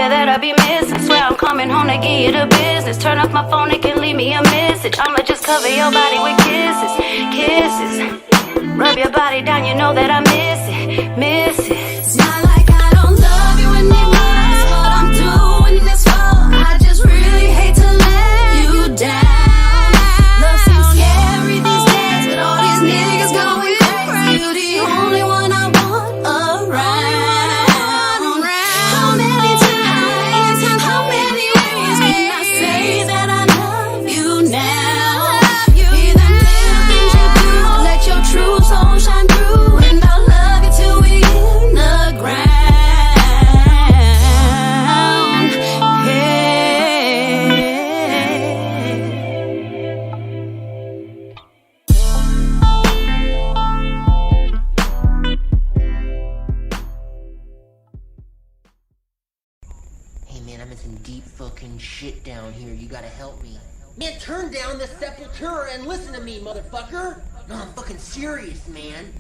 you that I be missing. Swear I'm coming home to give you the business. Turn off my phone, it can leave me a message. I'ma just cover your body with kisses, kisses. Rub your body down, you know that I miss it, miss it. It's not like I don't love you anymore. That's what I'm doing this for. I just really hate to let you down. Love seems scary these days, but all these niggas going crazy. You're the only one I want around. How many times, how many ways can I say that I love you now? Hear the little things you do, let your true soul shine through, and I'll love you till we in the ground. Hey man, I'm in some deep fucking shit down here. You gotta help me. Man, turn down the Sepultura and listen to me, motherfucker! No, I'm fucking serious, man.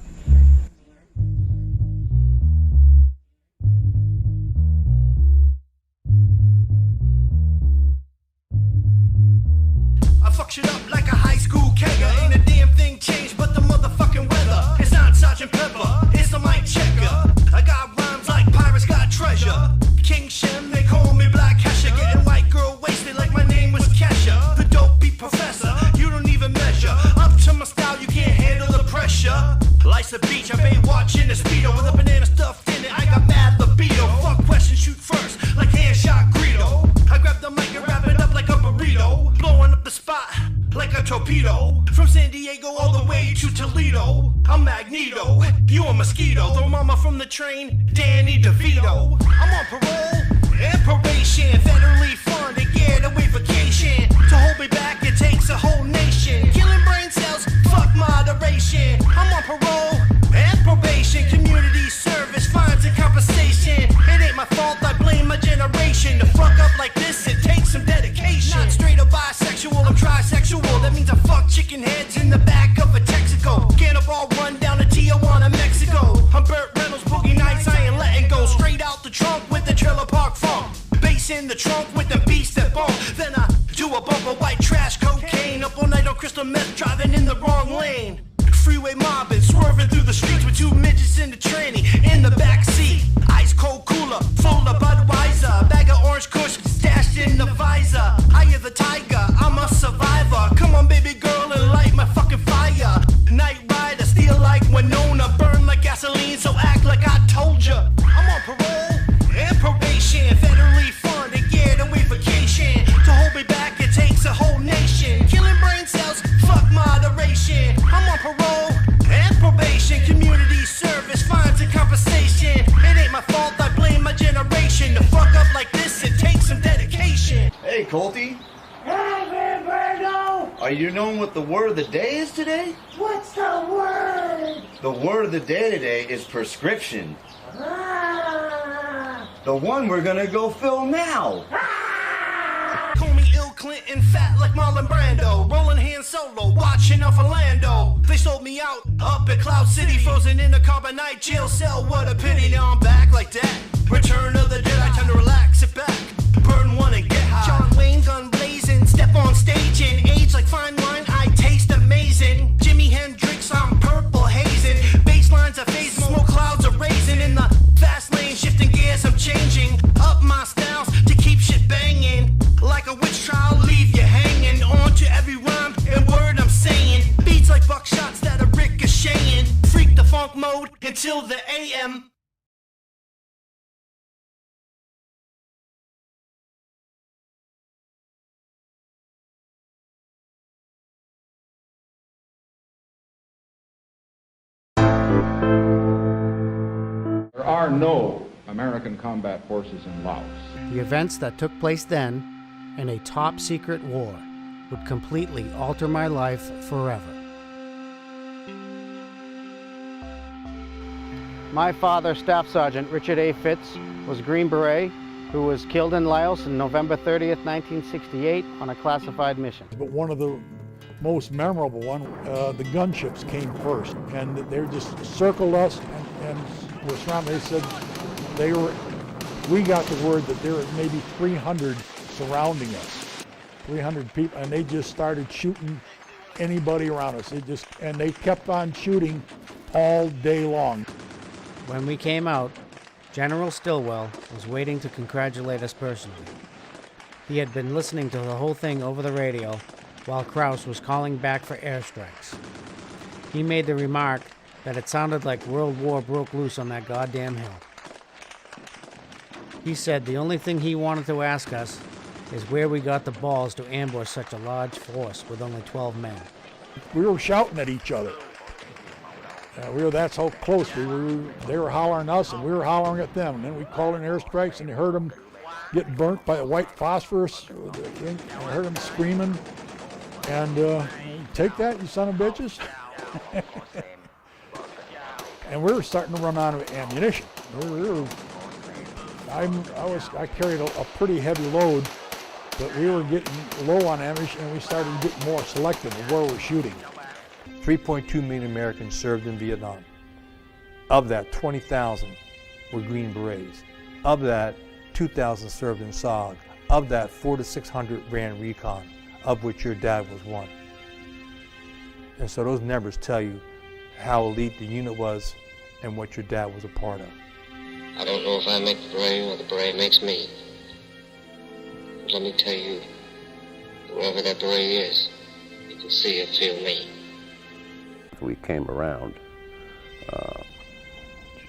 I fuck shit up like a high school kegger. Ain't a damn thing changed but the motherfucking weather. It's not Sergeant Pepper, it's the mic checker. I got rhymes like pirates got treasure. King Shem, they call me Black Hesher. Getting white girl wasted like my name was Kesha. The dope beat professor, you don't even measure up to my style, you can't handle the pressure. Life's a beach, I been watching the speedo with a banana stuffed in it. I got mad libido. Fuck question, shoot first like hand shot Greedo. I grab the mic and wrap it up like a burrito, blowing up the spot like a torpedo. From San Diego all the way to Toledo, I'm Magneto, you a mosquito. Throw mama from the train, Danny DeVito. I'm on parole and probation, federally funded getaway vacation. To hold me back it takes a whole nation. Killing brain cells, fuck moderation. I'm on parole and probation, community service, fines and compensation. It ain't my fault, I blame my generation. To fuck up like this, it takes some dedication. Not straight or bisexual, I'm trisexual. That means I fuck chicken heads in the back of a Texaco. Cannonball run down to Tijuana, Mexico. I'm Burt Reynolds, Boogie Nights, I ain't letting go. Straight out the trunk with the trailer park funk. Bass in the trunk with the beast that bump. Then I do a bump of white trash cocaine. Up all night on crystal meth, driving in the wrong lane. Freeway mobbing, swerving through the streets with two midgets in the tranny in the back seat. Ice cold cooler, full of Budweiser. Bag of orange kush stashed in the visor. Eye of the tiger, I'm a survivor. Come on baby girl and light my fucking fire. Night rider, steal like Winona. Burn like gasoline, so act like I told ya. I'm on parole and probation, federally funded getaway vacation. To hold me back it takes a whole nation. Killing brain cells, fuck moderation. I'm on parole and probation, community service, fines and compensation. It ain't my fault, I blame my generation. To fuck up like this, it takes some dedication. Hey, Colty. Hey, Birdo! Are you knowing what the word of the day is today? What's the word? The word of the day today is prescription. The one we're gonna go fill now. Call me Ill Clinton, fat like Marlon Brando. Rolling hand solo, watching off Orlando. They sold me out up at Cloud City, frozen in a carbonite jail cell. What a pity, now I'm back like that. Return of the Jedi, time to relax, sit back. Burn one and get high. John Wayne, gun blazing, step on stage and age like fine wine. I taste amazing. Jimi Hendrix, I'm purple hazing. Basslines are phasing, smoke clouds are raising. In the fast lane, shifting gears, I'm changing up my styles to keep shit banging. Like a witch trial, leave you hanging on to every rhyme and word I'm saying. Beats like buckshots that are ricocheting. Freak the funk mode until the AM. There are no American combat forces in Laos. The events that took place then, in a top-secret war, would completely alter my life forever. My father, Staff Sergeant Richard A. Fitz, was a Green Beret who was killed in Laos on November 30th, 1968 on a classified mission. But one of the most memorable one, the gunships came first, and they just circled us and were surrounded. They said they were we got the word that there was maybe 300 surrounding us, 300 people, and they just started shooting anybody around us. And they kept on shooting all day long. When we came out, General Stilwell was waiting to congratulate us personally. He had been listening to the whole thing over the radio while Krause was calling back for airstrikes. He made the remark that it sounded like World War broke loose on that goddamn hill. He said the only thing he wanted to ask us is where we got the balls to ambush such a large force with only 12 men. We were shouting at each other. That's how close we were. They were hollering us and we were hollering at them. And then we called in airstrikes and you heard them get burnt by a white phosphorus. And I heard them screaming. And take that, you son of bitches. And we were starting to run out of ammunition. I carried a pretty heavy load, but we were getting low on ammunition and we started getting more selective of where we're shooting. 3.2 million Americans served in Vietnam. Of that, 20,000 were Green Berets. Of that, 2,000 served in SOG. Of that, 400 to 600 ran recon, of which your dad was one. And so those numbers tell you how elite the unit was and what your dad was a part of. I don't know if I make the beret or the beret makes me. But let me tell you, whoever that beret is, you can see and feel me. We came around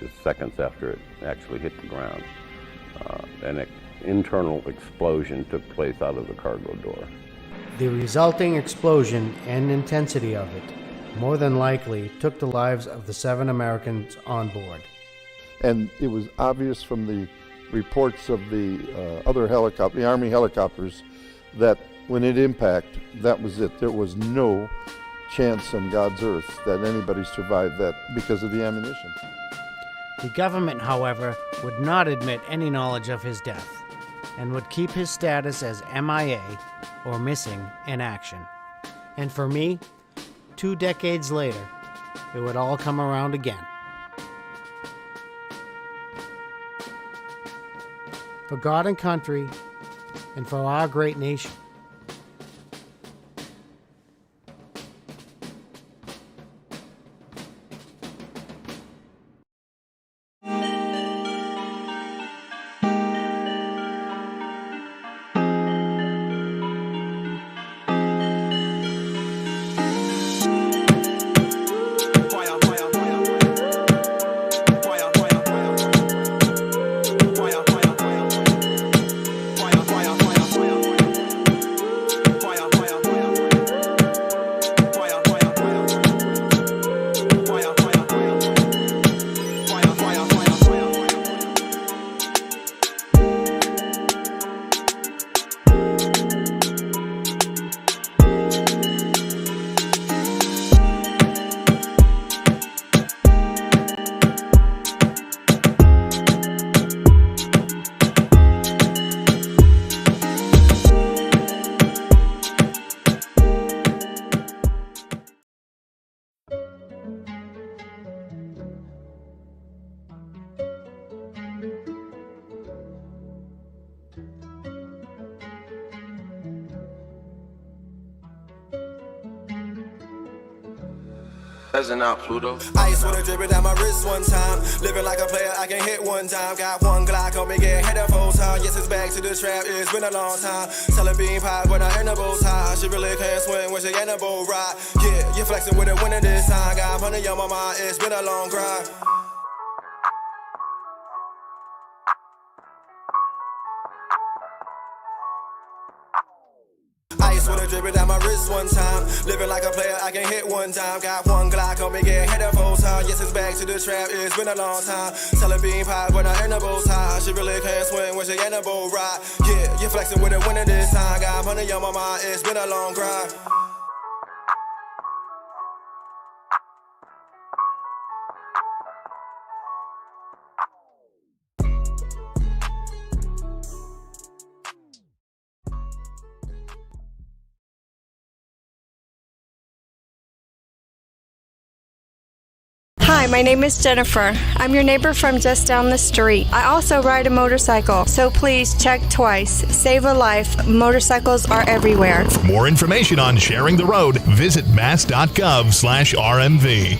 just seconds after it actually hit the ground. An internal explosion took place out of the cargo door. The resulting explosion and intensity of it more than likely took the lives of the 7 Americans on board. And it was obvious from the reports of the other helicopter, the Army helicopters, that when it impacted, that was it. There was no chance on God's earth that anybody survived that because of the ammunition. The government, however, would not admit any knowledge of his death and would keep his status as MIA, or missing in action. And for me, 2 decades later, it would all come around again. For God and country, and for our great nation. Out, Pluto. Ice with a dripping down my wrist one time. Living like a player, I can hit one time. Got one Glock on me, get hit a full time. Yes, it's back to the trap, it's been a long time. Selling bean pie, but I ain't a bow tie. She really can't swim when she ain't a bow ride. Yeah, you flexing with a winner this time. Got money on my mind, it's been a long grind. Ice with a dripping down my wrist one time. Living like a player, I can hit one time. Got one Glock on me, get hit a full time. Yes, it's back to the trap, it's been a long time. Selling bean pie, but I ain't a bow tie. She really can't swim when she ain't a bow ride. Yeah, you flexing with a winner this time. Got money on my mind, it's been a long grind. Hi, Hi, my name is Jennifer. I'm your neighbor from just down the street. I also ride a motorcycle, so please check twice. Save a life. Motorcycles are everywhere. For more information on sharing the road, visit mass.gov/RMV.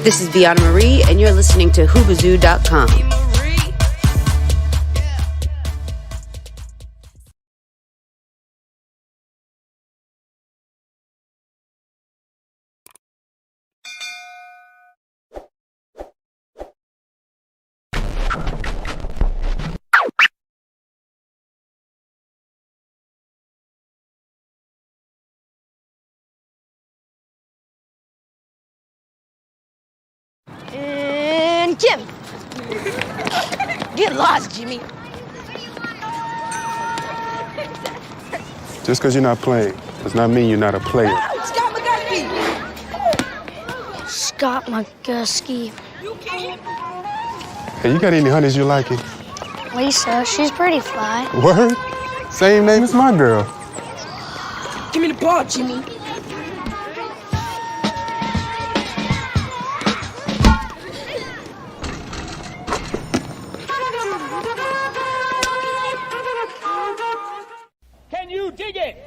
This is Viana Marie, and you're listening to Hoobazoo.com. And Jim. Get lost, Jimmy. Just because you're not playing does not mean you're not a player. Scott McGusky. Hey, you got any honeys you liking? Lisa, she's pretty fly. Word? Same name as my girl. Give me the ball, Jimmy. Can you dig it?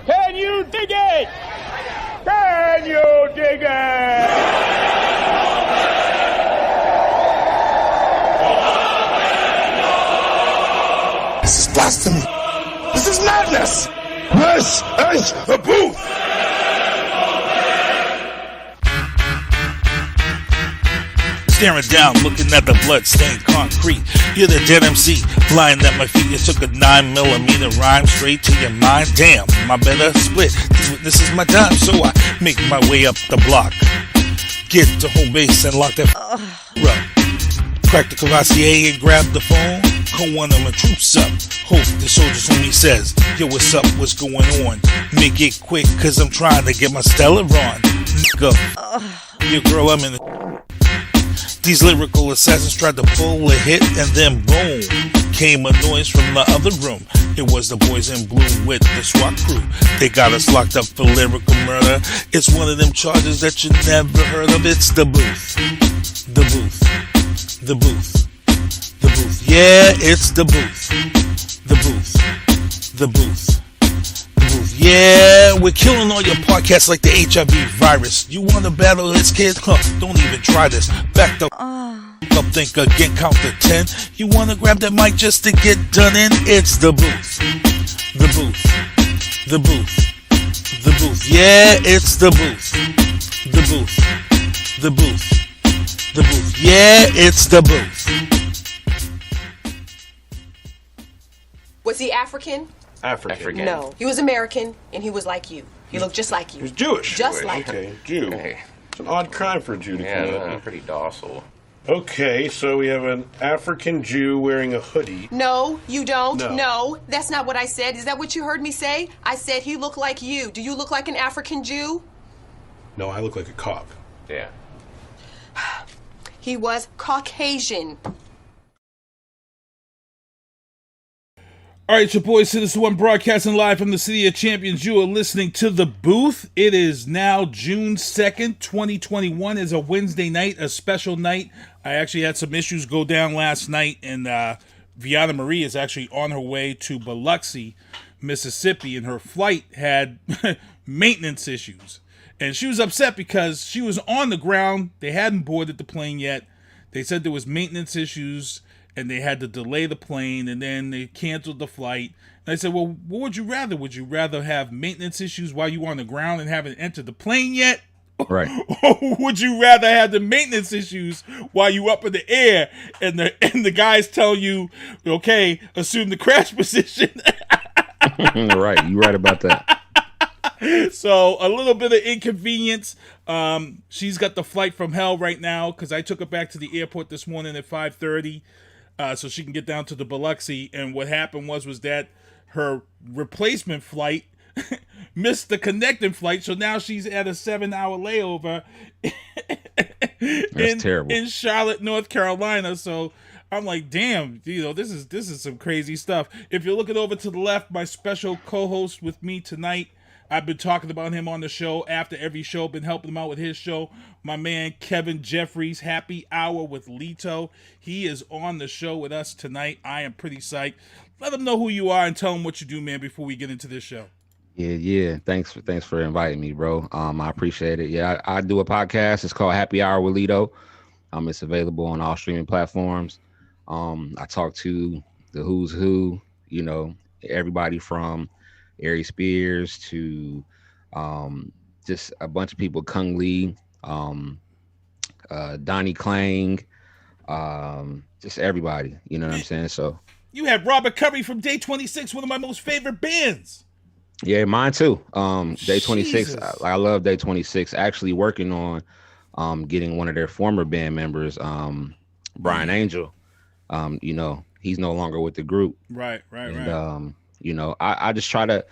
Can you dig it? Can you dig it? This is blasphemy. This is madness. This is the booth. Staring down, looking at the blood-stained concrete. You're the dead MC, flying at my feet. You took a 9mm rhyme straight to your mind. Damn, my better split. This is my time, so I make my way up the block. Get to home base and lock that up. Crack the Cavassier and grab the phone. Call one of my troops up. Hope the soldiers homie says, yo, what's up, what's going on? Make it quick, cause I'm trying to get my Stella on. Nigga, your girl, I'm in the... These lyrical assassins tried to pull a hit, and then boom, came a noise from the other room. It was the boys in blue with the SWAT crew. They got us locked up for lyrical murder. It's one of them charges that you never heard of. It's the booth. The booth. The booth. The booth. Yeah, it's the booth. The booth. The booth. Yeah, we're killing all your podcasts like the HIV virus. You want to battle this kid? Huh, don't even try this. Back the up, think again, count to 10. You want to grab that mic just to get done in? It's the booth. The booth. The booth. The booth. Yeah, it's the booth. The booth. The booth. The booth. Yeah, it's the booth. Was he African? African. No. He was American, and he was like you. He looked just like you. He was Jewish. Just like you. Okay, Jew. It's an odd crime for a Jew to commit. I'm pretty docile. Okay, so we have an African Jew wearing a hoodie. No, you don't. No. No, that's not what I said. Is that what you heard me say? I said he looked like you. Do you look like an African Jew? No, I look like a cop. Yeah. He was Caucasian. All right, your boy Citizen One broadcasting live from the City of Champions. You are listening to The Booth. It is now June 2nd, 2021. It's a Wednesday night, a special night. I actually had some issues go down last night, and Viana Marie is actually on her way to Biloxi, Mississippi, and her flight had maintenance issues. And she was upset because she was on the ground. They hadn't boarded the plane yet. They said there was maintenance issues, and they had to delay the plane, and then they canceled the flight. And I said, well, what would you rather? Would you rather have maintenance issues while you were on the ground and haven't entered the plane yet? Right. Or would you rather have the maintenance issues while you up in the air and the guys tell you, okay, assume the crash position? Right. You're right about that. So a little bit of inconvenience. She's got the flight from hell right now because I took her back to the airport this morning at 5:30. So she can get down to the Biloxi. And what happened was that her replacement flight missed the connecting flight. So now she's at a 7-hour layover That's terrible. in Charlotte, North Carolina. So I'm like, damn, this is some crazy stuff. If you're looking over to the left, my special co-host with me tonight, I've been talking about him on the show after every show, been helping him out with his show. My man, Kevin Jefferies, Happy Hour with Lito. He is on the show with us tonight. I am pretty psyched. Let him know who you are and tell him what you do, man, before we get into this show. Yeah. Thanks for inviting me, bro. I appreciate it. Yeah, I do a podcast. It's called Happy Hour with Lito. It's available on all streaming platforms. I talk to the who's who, everybody from Ari Spears to just a bunch of people, Kung Lee, Donnie Klang, just everybody, you know what I'm saying? So you had Robert Curry from Day 26, one of my most favorite bands. Yeah, mine too. Day 26, I love Day 26. Actually working on getting one of their former band members, Brian Angel. He's no longer with the group. Right. I just try to,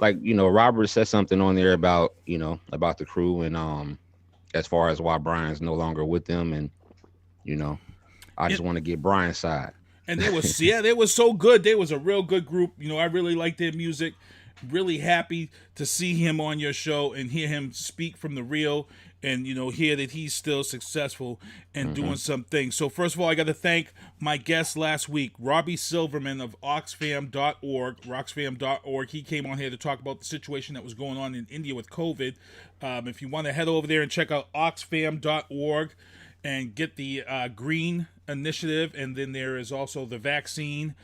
Robert said something on there about the crew and as far as why Brian's no longer with them, and I just want to get Brian's side. And they was so good. They was a real good group. I really like their music. Really happy to see him on your show and hear him speak from the real, and hear that he's still successful and doing some things. So first of all, I got to thank my guest last week, Robbie Silverman of OxFam.org. He came on here to talk about the situation that was going on in India with COVID. If you want to head over there and check out OxFam.org and get the green initiative, and then there is also the vaccine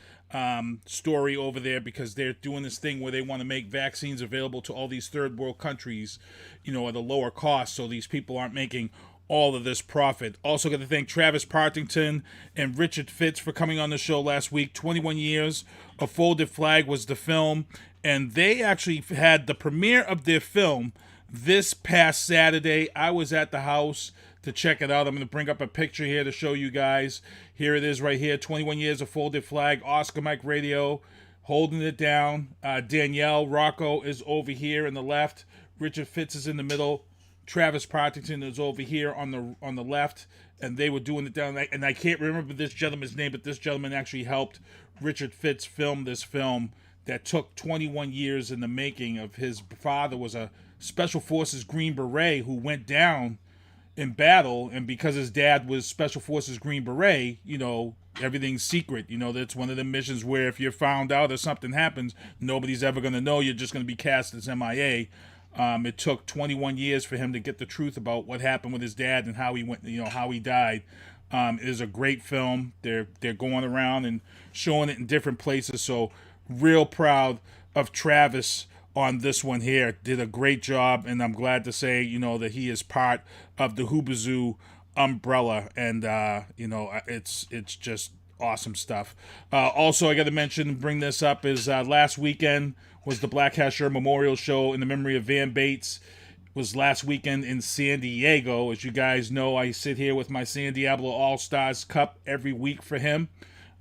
story over there, because they're doing this thing where they want to make vaccines available to all these third world countries, at a lower cost, so these people aren't making all of this profit. Also got to thank Travis Partington and Richard Fitz for coming on the show last week. 21 Years, A Folded Flag was the film, and they actually had the premiere of their film this past Saturday. I was at the house to check it out. I'm going to bring up a picture here to show you guys. Here it is right here, 21 Years, A Folded Flag, Oscar Mike Radio, holding it down. Danielle Rocco is over here in the left. Richard Fitz is in the middle. Travis Partington is over here on the left, and they were doing it down. And I can't remember this gentleman's name, but this gentleman actually helped Richard Fitz film this film that took 21 years in the making. Of his father was a Special Forces Green Beret who went down in battle, and because his dad was Special Forces Green Beret, everything's secret. That's one of the missions where if you're found out or something happens, nobody's ever going to know. You're just going to be cast as MIA. It took 21 years for him to get the truth about what happened with his dad and how he went, how he died. It is a great film. They're going around and showing it in different places. So real proud of Travis on this one here. Did a great job, and I'm glad to say, that he is part of the Hoobazoo umbrella, and it's just awesome stuff. Also, I got to bring this up, is last weekend was the Black Hesher Memorial Show in the memory of Van Bates. It was last weekend in San Diego. As you guys know, I sit here with my San Diablo All-Stars Cup every week for him.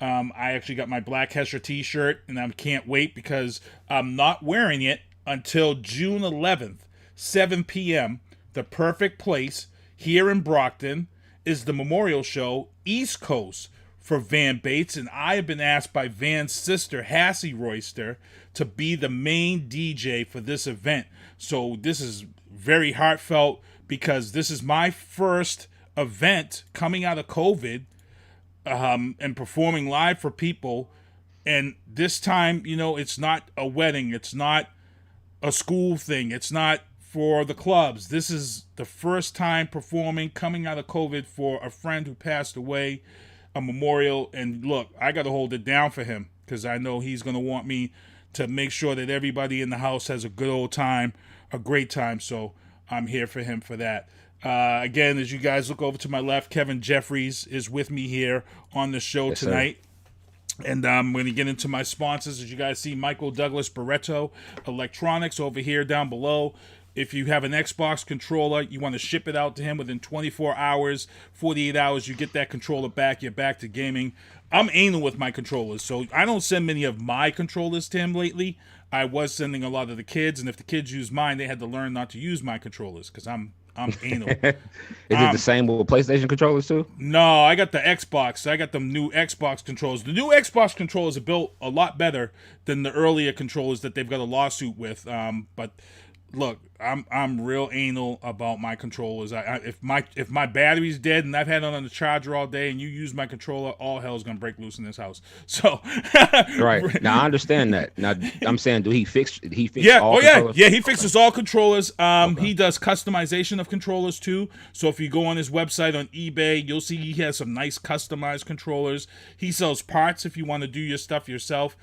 I actually got my Black Hesher t-shirt, and I can't wait because I'm not wearing it until June 11th, 7 p.m. The perfect place here in Brockton is the Memorial Show, East Coast, for Van Bates, and I have been asked by Van's sister, Hassie Royster, to be the main DJ for this event. So this is very heartfelt, because this is my first event coming out of COVID, and performing live for people. And this time, it's not a wedding, it's not a school thing, it's not for the clubs. This is the first time performing coming out of COVID for a friend who passed away, a memorial. And look, I got to hold it down for him, because I know he's going to want me to make sure that everybody in the house has a good old time, a great time. So I'm here for him for that. Again, as you guys look over to my left, Kevin Jefferies is with me here on the show tonight. And I'm going to get into my sponsors. As you guys see, Michael Douglas Barreto Electronics over here down below. If you have an Xbox controller, you want to ship it out to him within 24 hours, 48 hours, you get that controller back, you're back to gaming. I'm anal with my controllers, so I don't send many of my controllers to him lately. I was sending a lot of the kids, and if the kids use mine, they had to learn not to use my controllers, because I'm I'm anal. Is it the same with PlayStation controllers too? No, I got the Xbox. I got the new Xbox controllers. The new Xbox controllers are built a lot better than the earlier controllers that they've got a lawsuit with. But look, I'm real anal about my controllers. If my battery's dead and I've had it on the charger all day and you use my controller, all hell's gonna break loose in this house. So right now, I understand that. Now I'm saying, do he fix? Yeah, all controllers? He fixes all controllers. He does customization of controllers too. So if you go on his website on eBay, you'll see he has some nice customized controllers. He sells parts if you want to do your stuff yourself.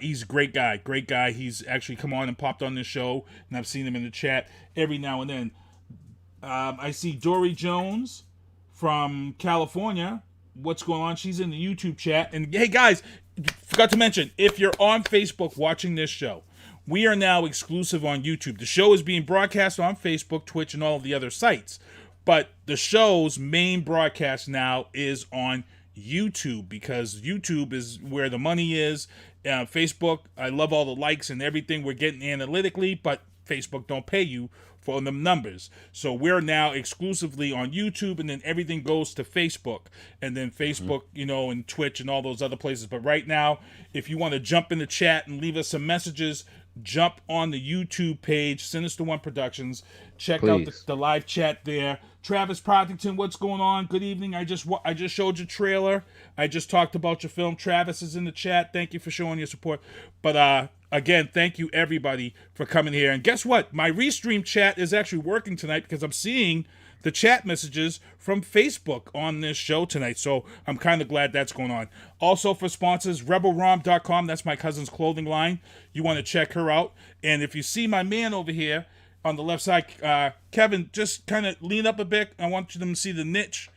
He's a great guy. He's actually come on and popped on this show, and I've seen him in the chat every now and then. I see Dory Jones from California. What's going on? She's in the YouTube chat. And hey guys, forgot to mention, if you're on Facebook watching this show, we are now exclusive on YouTube. The show is being broadcast on Facebook, Twitch, and all of the other sites. But the show's main broadcast now is on YouTube, because YouTube is where the money is. Facebook, I love all the likes and everything we're getting analytically, but Facebook don't pay you for them numbers. So we're now exclusively on YouTube, and then everything goes to Facebook, and then Facebook, and Twitch and all those other places. But right now, if you want to jump in the chat and leave us some messages, jump on the YouTube page, Sinister One Productions. Check out the live chat there. Travis Partington, what's going on? Good evening. I just showed your trailer. I just talked about your film. Travis is in the chat. Thank you for showing your support. But again, thank you everybody for coming here. And guess what? My restream chat is actually working tonight, because I'm seeing the chat messages from Facebook on this show tonight. So I'm kind of glad that's going on. Also for sponsors, rebelrom.com. That's my cousin's clothing line. You want to check her out. And if you see my man over here on the left side, Kevin, just kind of lean up a bit. I want you to see the niche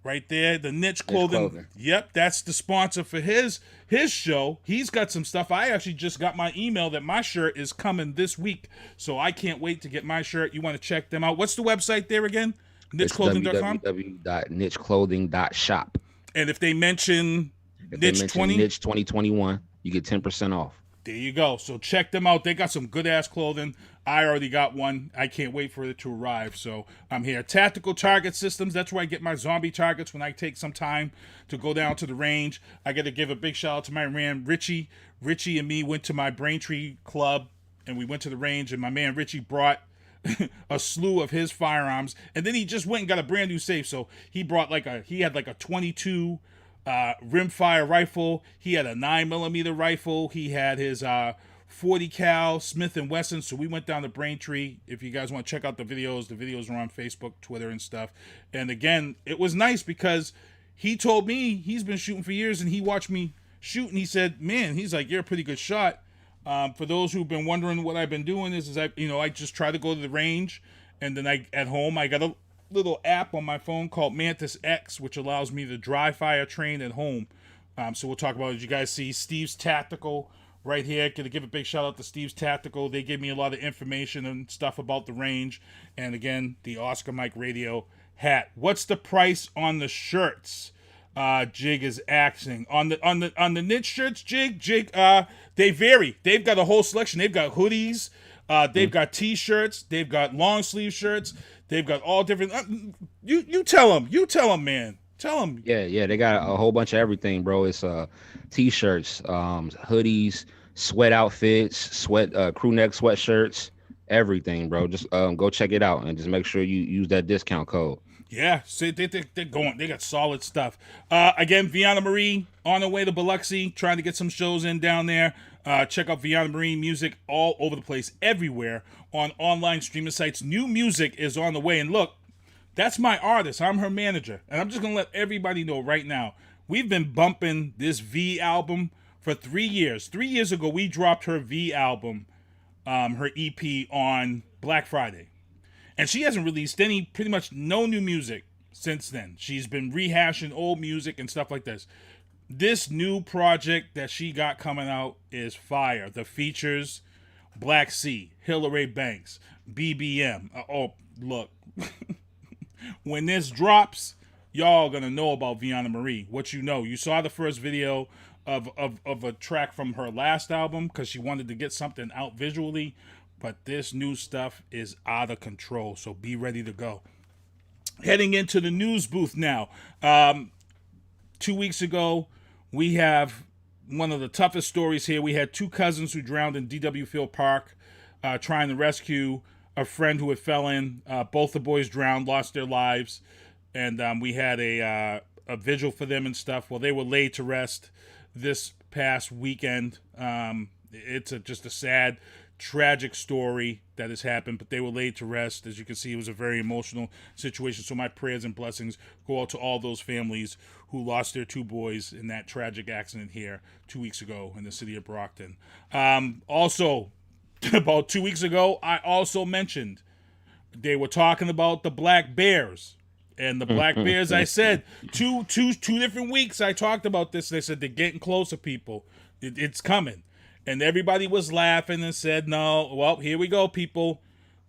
right there, the niche clothing. Yep, that's the sponsor for his show. He's got some stuff. I actually just got my email that my shirt is coming this week, so I can't wait to get my shirt. You want to check them out. What's the website there again? Nicheclothing.com? www.nicheclothing.shop. And if they mention Niche 2021, you get 10% off. There you go. So check them out. They got some good-ass clothing. I already got one. I can't wait for it to arrive. So I'm here. Tactical Target Systems. That's where I get my zombie targets when I take some time to go down to the range. I got to give a big shout-out to my man, Richie. Richie and me went to my Braintree club, and we went to the range, and my man Richie brought a slew of his firearms. And then he just went and got a brand new safe. So he brought he had a 22 rimfire rifle. He had a 9mm rifle. He had his 40 cal Smith & Wesson. So we went down to Braintree. If you guys want to check out the videos are on Facebook, Twitter, and stuff. And again, it was nice because he told me he's been shooting for years, and he watched me shoot, and he said, man, he's like, you're a pretty good shot. For those who've been wondering what I've been doing is I just try to go to the range, and then at home I got a little app on my phone called Mantis X, which allows me to dry fire train at home. So we'll talk about it. You guys see Steve's Tactical right here. Gonna give a big shout out to Steve's Tactical. They gave me a lot of information and stuff about the range. And again, the Oscar Mike Radio hat. What's the price on the shirts? Jig is asking on the niche shirts. Jig. They vary. They've got a whole selection. They've got hoodies. They've got t-shirts. They've got long sleeve shirts. They've got all different. You tell them. You tell them, man. Tell them. Yeah. They got a whole bunch of everything, bro. It's t-shirts, hoodies, sweat outfits, crew neck sweatshirts, everything, bro. Just go check it out and just make sure you use that discount code. Yeah, see, they're going. They got solid stuff. Again, Viana Marie on the way to Biloxi, trying to get some shows in down there. Check out Viana Marie music all over the place, everywhere on online streaming sites. New music is on the way. And look, that's my artist. I'm her manager. And I'm just going to let everybody know right now, we've been bumping this V album for 3 years. 3 years ago, we dropped her V album, her EP, on Black Friday. And she hasn't released pretty much no new music since then. She's been rehashing old music and stuff like this. This new project that she got coming out is fire. The features, Black Sea, Hillary Banks, BBM. Look. When this drops, y'all gonna know about Viana Marie. What you know. You saw the first video of a track from her last album because she wanted to get something out visually. but this new stuff is out of control, so be ready to go. Heading into the news booth now. 2 weeks ago, we have one of the toughest stories here. We had two cousins who drowned in D.W. Field Park trying to rescue a friend who had fell in. Both the boys drowned, lost their lives, and we had a vigil for them and stuff. Well, they were laid to rest this past weekend. It's just a sad, tragic story that has happened, but they were laid to rest. As you can see, it was a very emotional situation. So my prayers and blessings go out to all those families who lost their two boys in that tragic accident here 2 weeks ago in the city of Brockton. Also, about 2 weeks ago, I also mentioned they were talking about the black bears. And the black bears, I said, two different weeks I talked about this. They said they're getting closer, people. It's coming. And everybody was laughing and said, no, well, here we go, people.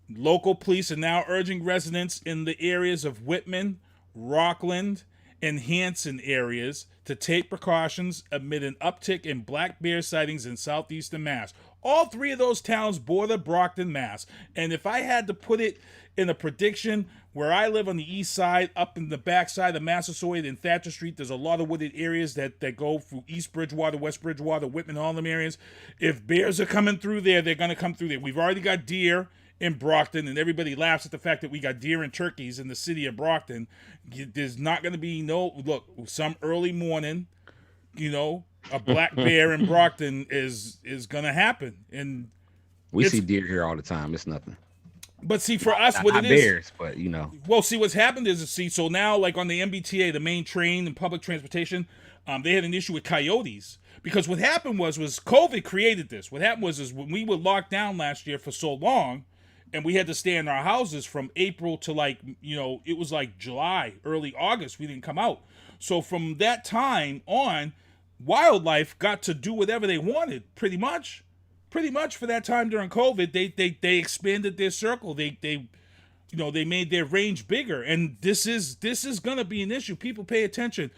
Local police are now urging residents in the areas of Whitman, Rockland, and Hanson areas to take precautions amid an uptick in black bear sightings in southeastern Mass. All three of those towns border Brockton, Mass. And if I had to put it in a prediction, where I live on the east side, up in the backside of Massasoit and Thatcher Street, there's a lot of wooded areas that go through East Bridgewater, West Bridgewater, Whitman, all them areas. If bears are coming through there, they're going to come through there. We've already got deer in Brockton, and everybody laughs at the fact that we got deer and turkeys in the city of Brockton. There's not going to be some early morning, a black bear in Brockton is going to happen. And we see deer here all the time. It's nothing. But see, for us, what not it is, bears, but Well, see, what's happened is, so now, like on the MBTA, the main train and public transportation, they had an issue with coyotes. Because what happened was COVID created this. What happened was when we were locked down last year for so long, and we had to stay in our houses from April to it was like July, early August, we didn't come out. So from that time on, wildlife got to do whatever they wanted, pretty much for that time during COVID. They expanded their circle. They made their range bigger, and this is gonna be an issue. People pay attention.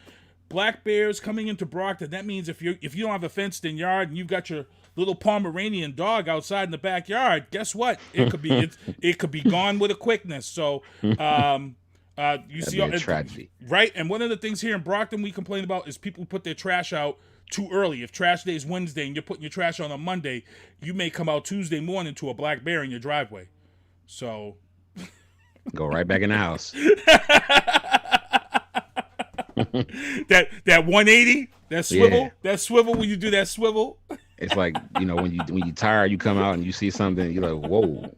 Black bears coming into Brockton. That means if you don't have a fenced-in yard and you've got your little Pomeranian dog outside in the backyard, guess what? It could be gone with a quickness. So you see a tragedy, right? And one of the things here in Brockton we complain about is people put their trash out too early. If trash day is Wednesday and you're putting your trash on Monday, you may come out Tuesday morning to a black bear in your driveway. So go right back in the house. that 180, that swivel when you do that swivel. It's like, when you tired, you come out and you see something, you're like, whoa.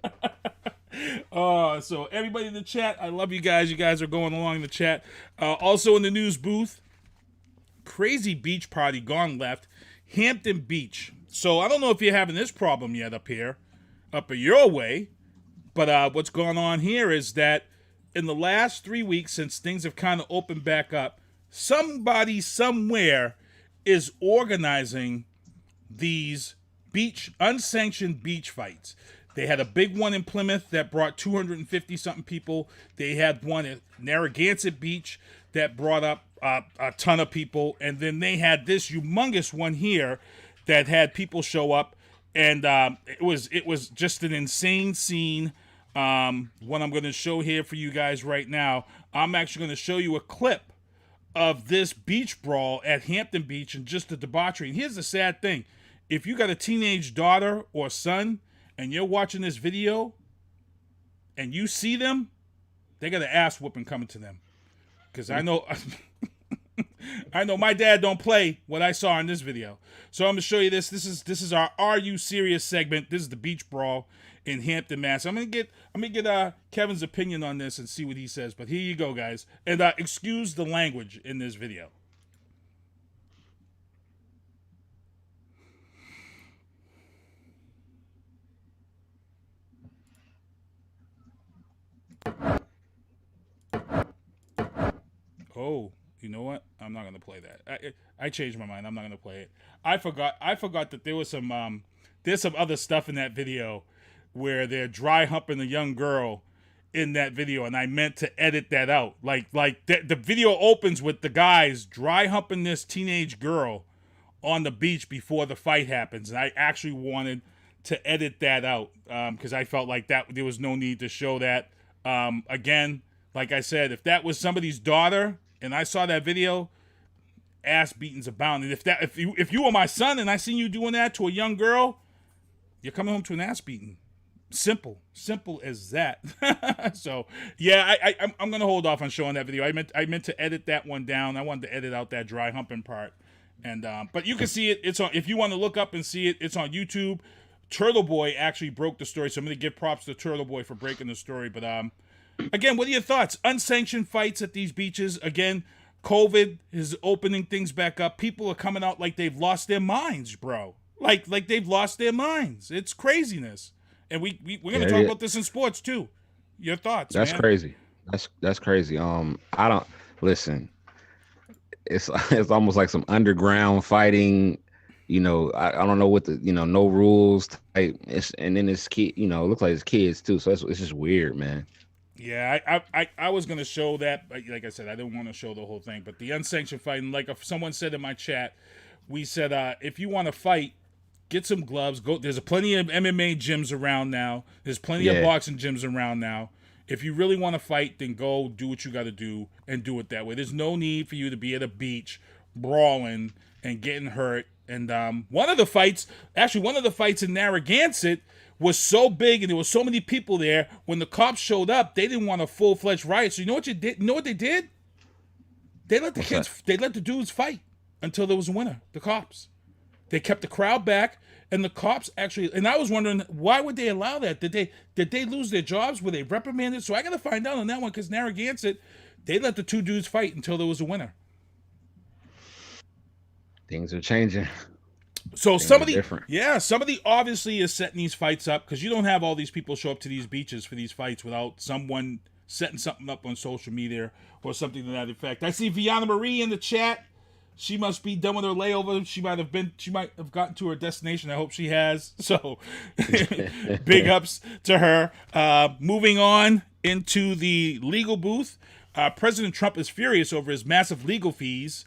So everybody in the chat, I love you guys. You guys are going along in the chat. Also in the news booth, crazy beach party gone left, Hampton Beach. So I don't know if you're having this problem yet up your way, but what's going on here is that in the last 3 weeks, since things have kind of opened back up, somebody somewhere is organizing these unsanctioned beach fights. They had a big one in Plymouth that brought 250-something people. They had one at Narragansett Beach that brought up a ton of people. And then they had this humongous one here that had people show up. And it was just an insane scene. What I'm going to show here for you guys right now, I'm actually going to show you a clip of this beach brawl at Hampton Beach and just the debauchery. And here's the sad thing. If you got a teenage daughter or son and you're watching this video and you see them, they got an ass whooping coming to them. Because I know my dad don't play what I saw in this video. So I'm going to show you this. This is our Are You Serious segment. This is the beach brawl in Hampton, Mass. I'm gonna get Kevin's opinion on this and see what he says. But here you go, guys. And excuse the language in this video. Oh, you know what? I'm not gonna play that. I changed my mind. I'm not gonna play it. I forgot that there was there's some other stuff in that video where they're dry humping a young girl in that video, and I meant to edit that out. Like the video opens with the guys dry humping this teenage girl on the beach before the fight happens, and I actually wanted to edit that out because I felt like that there was no need to show that. Again, like I said, if that was somebody's daughter and I saw that video, ass beatings abound. And if you were my son and I seen you doing that to a young girl, you're coming home to an ass beating. Simple as that. So yeah, I'm gonna hold off on showing that video. I meant to edit that one down. I wanted to edit out that dry humping part. And but you can see it. It's on. If you want to look up and see it, it's on YouTube. Turtle Boy actually broke the story, so I'm gonna give props to Turtle Boy for breaking the story. But again, what are your thoughts? Unsanctioned fights at these beaches. Again, COVID is opening things back up. People are coming out like they've lost their minds, bro. Like they've lost their minds. It's craziness. And we're gonna talk about this in sports too. Your thoughts? That's man. crazy. That's crazy. I don't listen. It's almost like some underground fighting. You know, I don't know what the no rules type. And then it's kid. You know, it looks like it's kids too. So it's just weird, man. Yeah, I was gonna show that. But like I said, I didn't want to show the whole thing. But the unsanctioned fighting, like if someone said in my chat, we said if you want to fight, get some gloves. Go. There's plenty of MMA gyms around now. There's plenty of boxing gyms around now. If you really want to fight, then go do what you got to do and do it that way. There's no need for you to be at a beach brawling and getting hurt. And one of the fights in Narragansett was so big and there were so many people there. When the cops showed up, they didn't want a full-fledged riot. So you know what they did? They let the dudes fight until there was a winner. The cops. They kept the crowd back, and the cops actually. And I was wondering, why would they allow that? Did they lose their jobs? Were they reprimanded? So I got to find out on that one because Narragansett, they let the two dudes fight until there was a winner. Things are changing. So somebody obviously is setting these fights up because you don't have all these people show up to these beaches for these fights without someone setting something up on social media or something to that effect. I see Vianna Marie in the chat. She must be done with her layover. She might have gotten to her destination. I hope she has. So big ups to her. Moving on into the legal booth. President Trump is furious over his massive legal fees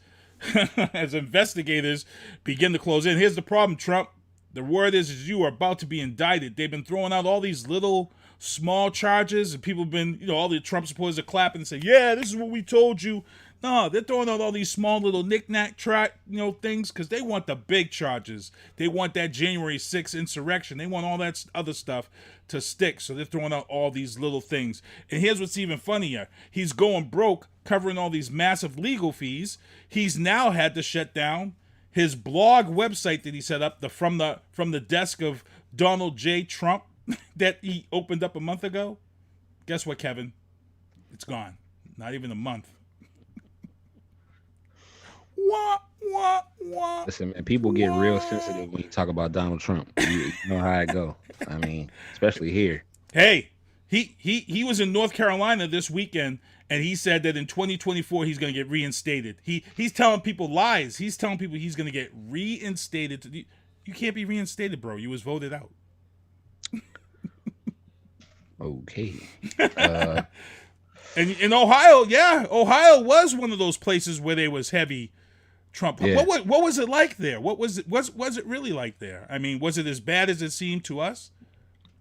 as investigators begin to close in. Here's the problem, Trump. The word is you are about to be indicted. They've been throwing out all these little small charges, and people have been, all the Trump supporters are clapping and saying, yeah, this is what we told you. No, they're throwing out all these small little knick-knack things because they want the big charges. They want that January 6th insurrection. They want all that other stuff to stick. So they're throwing out all these little things. And here's what's even funnier. He's going broke covering all these massive legal fees. He's now had to shut down his blog website that he set up, from the desk of Donald J. Trump that he opened up a month ago. Guess what, Kevin? It's gone. Not even a month. Listen, man, people get real sensitive when you talk about Donald Trump. You know how it go. I mean, especially here. Hey, he was in North Carolina this weekend, and he said that in 2024 he's going to get reinstated. He's telling people lies. He's telling people he's going to get reinstated. You can't be reinstated, bro. You was voted out. Okay. And in Ohio, Ohio was one of those places where there was heavy Trump. Yeah. What was it like there? Was it really like there? I mean, was it as bad as it seemed to us?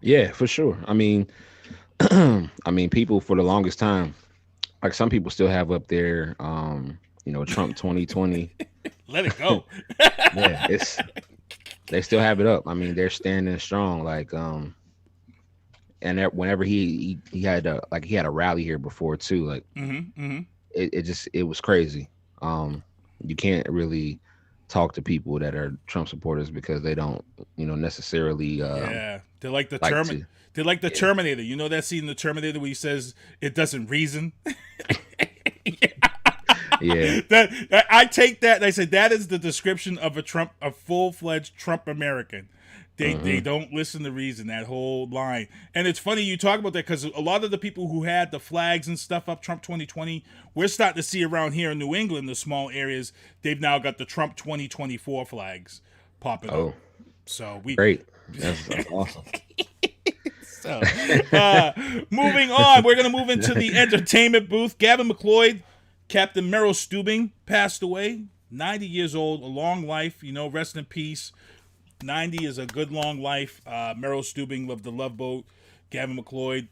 Yeah, for sure. I mean, people for the longest time, like some people still have up there, Trump 2020. Let it go. Yeah, they still have it up. I mean, they're standing strong. Like, and whenever he had a rally here before too. Like, it was crazy. You can't really talk to people that are Trump supporters because they don't, necessarily. They're like the They're like the Terminator. You know that scene in the Terminator where he says it doesn't reason. Yeah. That I take that and I say that is the description of a full-fledged Trump American. They don't listen to reason, that whole line. And it's funny you talk about that because a lot of the people who had the flags and stuff up Trump 2020, we're starting to see around here in New England, the small areas, they've now got the Trump 2024 flags popping up. So great. That's awesome. So, moving on, we're going to move into the entertainment booth. Gavin MacLeod, Captain Merrill Stubing, passed away, 90 years old, a long life, rest in peace. 90 is a good long life. Meryl Stubing lived the Love Boat. Gavin MacLeod,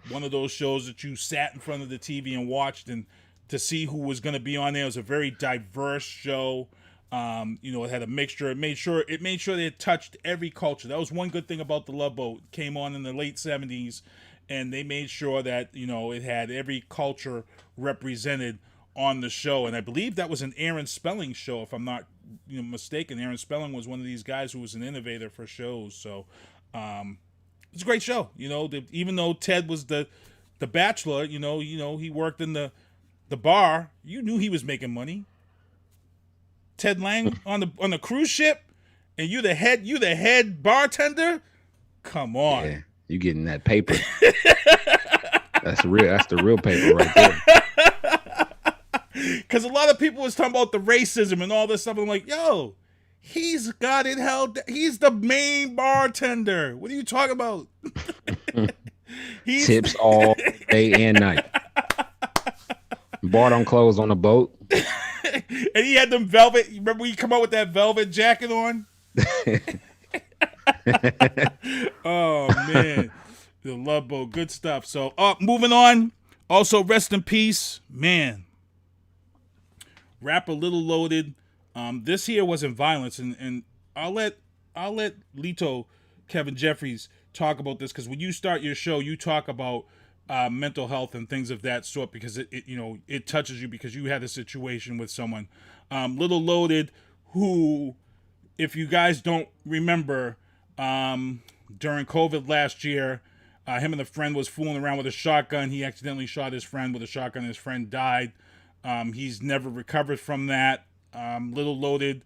one of those shows that you sat in front of the TV and watched, and to see who was going to be on there. It was a very diverse show. It had a mixture. It made sure they had touched every culture. That was one good thing about the Love Boat. It came on in the late 70s, and they made sure that it had every culture represented on the show. And I believe that was an Aaron Spelling show, if I'm not mistaken. Aaron Spelling was one of these guys who was an innovator for shows. So it's a great show. Even though Ted was the bachelor, he worked in the bar. You knew he was making money. Ted Lang on the cruise ship, and you the head bartender. Come on, yeah, you getting that paper? That's the real paper right there. Because a lot of people was talking about the racism and all this stuff. I'm like, yo, he's got it held. He's the main bartender. What are you talking about? Tips all day and night. Bought on clothes on the boat. And he had them velvet. Remember he come out with that velvet jacket on? Oh, man. The Love Boat. Good stuff. So, moving on. Also, rest in peace. Man. Rapper Little Loaded. This here wasn't violence. And I'll let Lito, Kevin Jefferies, talk about this, because when you start your show, you talk about mental health and things of that sort, because it touches you because you had a situation with someone. Little Loaded, who, if you guys don't remember, during COVID last year, him and a friend was fooling around with a shotgun. He accidentally shot his friend with a shotgun. His friend died. He's never recovered from that. Little Loaded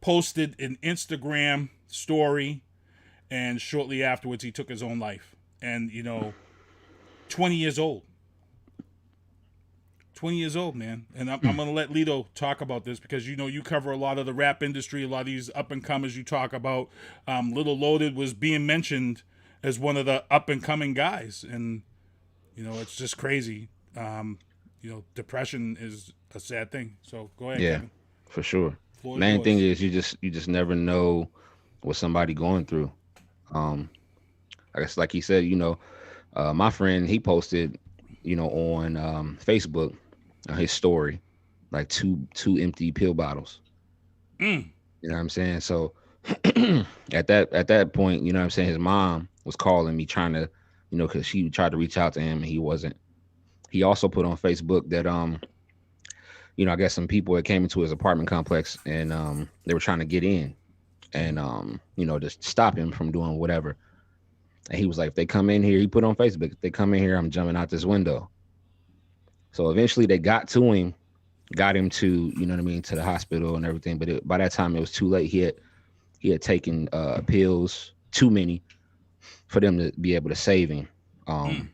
posted an Instagram story, and shortly afterwards he took his own life. And 20 years old. 20 years old, man. And I'm going to let Lito talk about this, because you cover a lot of the rap industry, a lot of these up-and-comers you talk about. Little Loaded was being mentioned as one of the up-and-coming guys. And, it's just crazy. Depression is a sad thing. So go ahead, Yeah, Kevin. for sure. Floor is Main yours. thing is you just never know what somebody going through. I guess like he said, my friend, he posted, on Facebook, his story, like two empty pill bottles. You know what I'm saying? So at that point, you know what I'm saying, his mom was calling me trying to, because she tried to reach out to him and he wasn't. He also put on Facebook that I guess some people that came into his apartment complex and they were trying to get in and just stop him from doing whatever. And he was like, if they come in here, he put on Facebook, if they come in here, I'm jumping out this window. So eventually they got to him, got him to, to the hospital and everything. But by that time it was too late. He had taken pills, too many, for them to be able to save him. And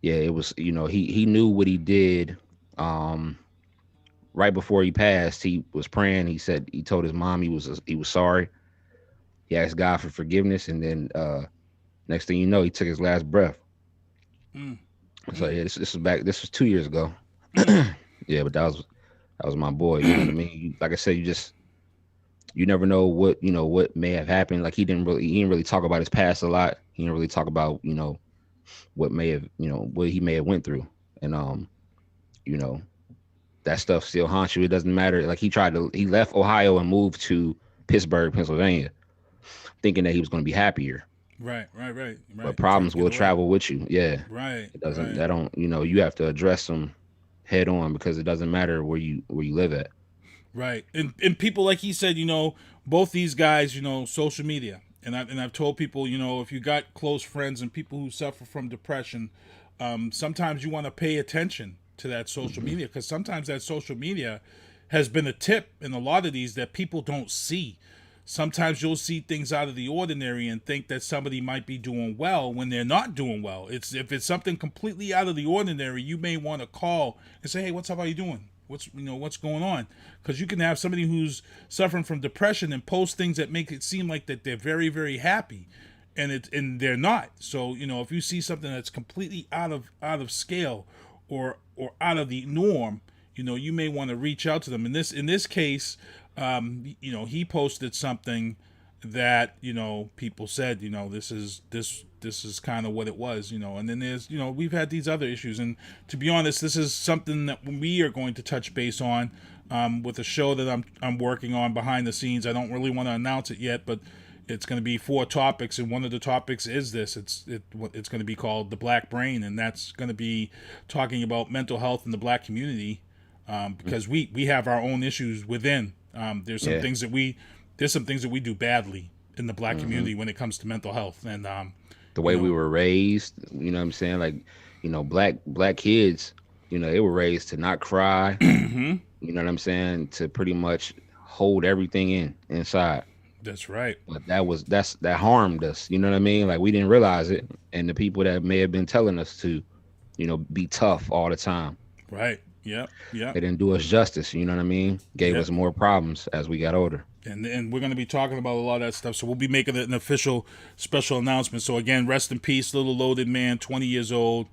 it was, he knew what he did. Right before he passed, he was praying. He told his mom he was sorry. He asked God for forgiveness, and then next thing you know, he took his last breath. So yeah, this was 2 years ago. Yeah, but that was my boy. You know what I mean? Like I said, you never know what may have happened. Like he didn't really talk about his past a lot. He didn't really talk about what may have what he may have went through, and that stuff still haunts you. It doesn't matter. Like he left Ohio and moved to Pittsburgh, Pennsylvania, thinking that he was going to be happier. Right. But problems will travel with you. Yeah. Right. It doesn't. Right. That don't. You have to address them head on, because it doesn't matter where you live at. Right. And people, like he said, both these guys, social media. And I've told people, if you got close friends and people who suffer from depression, sometimes you want to pay attention to that social media, because sometimes that social media has been a tip in a lot of these that people don't see. Sometimes you'll see things out of the ordinary and think that somebody might be doing well when they're not doing well. If it's something completely out of the ordinary, you may want to call and say, hey, what's up? How you doing? What's going on? Because you can have somebody who's suffering from depression and post things that make it seem like that they're very, very happy, and they're not. So if you see something that's completely out of scale or out of the norm, you may want to reach out to them. In this case, he posted something that, people said, this is kind of what it was, and then there's, we've had these other issues. And to be honest, this is something that we are going to touch base on with a show that I'm working on behind the scenes. I don't really want to announce it yet, but it's going to be 4 topics, and one of the topics is this. It's going to be called The Black Brain, and that's going to be talking about mental health in the black community, because we have our own issues within. There's some things that we do badly in the black community when it comes to mental health, and the way we were raised. You know what I'm saying? Like, black kids, they were raised to not cry. You know what I'm saying? To pretty much hold everything inside. That's right. But that harmed us. You know what I mean? Like, we didn't realize it, and the people that may have been telling us to, be tough all the time. Right. Yep. They didn't do us justice. You know what I mean? Gave us more problems as we got older. And we're going to be talking about a lot of that stuff. So we'll be making an official special announcement. So again, rest in peace, little loaded man, 20 years old,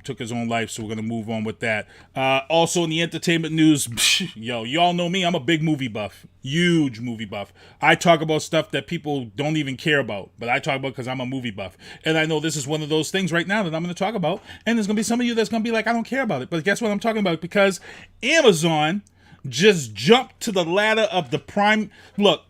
took his own life. So we're going to move on with that. Also in the entertainment news, y'all know me. I'm a big movie buff, huge movie buff. I talk about stuff that people don't even care about, but I talk about because I'm a movie buff. And I know this is one of those things right now that I'm going to talk about. And there's going to be some of you that's going to be like, I don't care about it. But guess what I'm talking about? Because Amazon just jumped to the ladder of the Prime. Look,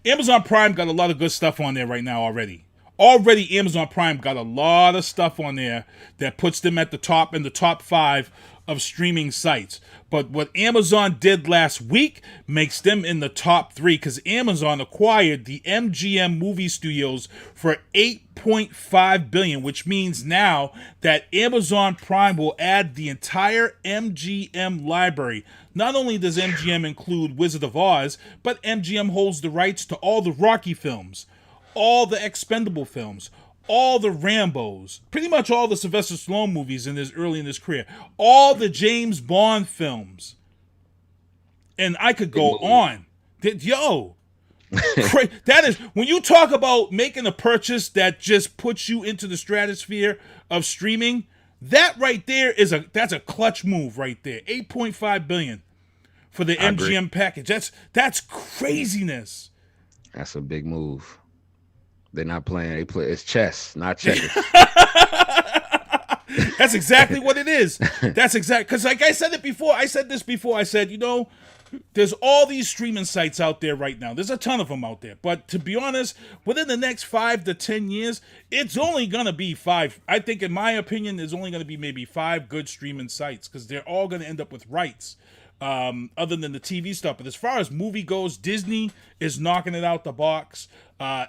Amazon Prime got a lot of good stuff on there right now already. Amazon Prime got a lot of stuff on there that puts them at the top in the top 5 of streaming sites. But what Amazon did last week makes them in the top 3, because Amazon acquired the MGM movie studios for $8.5 billion, which means now that Amazon Prime will add the entire MGM library. Not only does MGM include Wizard of Oz, but MGM holds the rights to all the Rocky films, all the Expendable films, all the Rambos, pretty much all the Sylvester Stallone movies early in his career, all the James Bond films. And I could go on. That is, when you talk about making a purchase that just puts you into the stratosphere of streaming, that right there that's a clutch move right there. $8.5 billion for the MGM package. That's craziness. That's a big move. They're not playing. It's chess, not checkers. That's exactly what it is. That's exactly, because like I said before, I said, there's all these streaming sites out there right now. There's a ton of them out there. But to be honest, within the next 5 to 10 years, it's only going to be 5. I think, in my opinion, there's only going to be maybe 5 good streaming sites, because they're all going to end up with rights, other than the TV stuff. But as far as movie goes, Disney is knocking it out the box.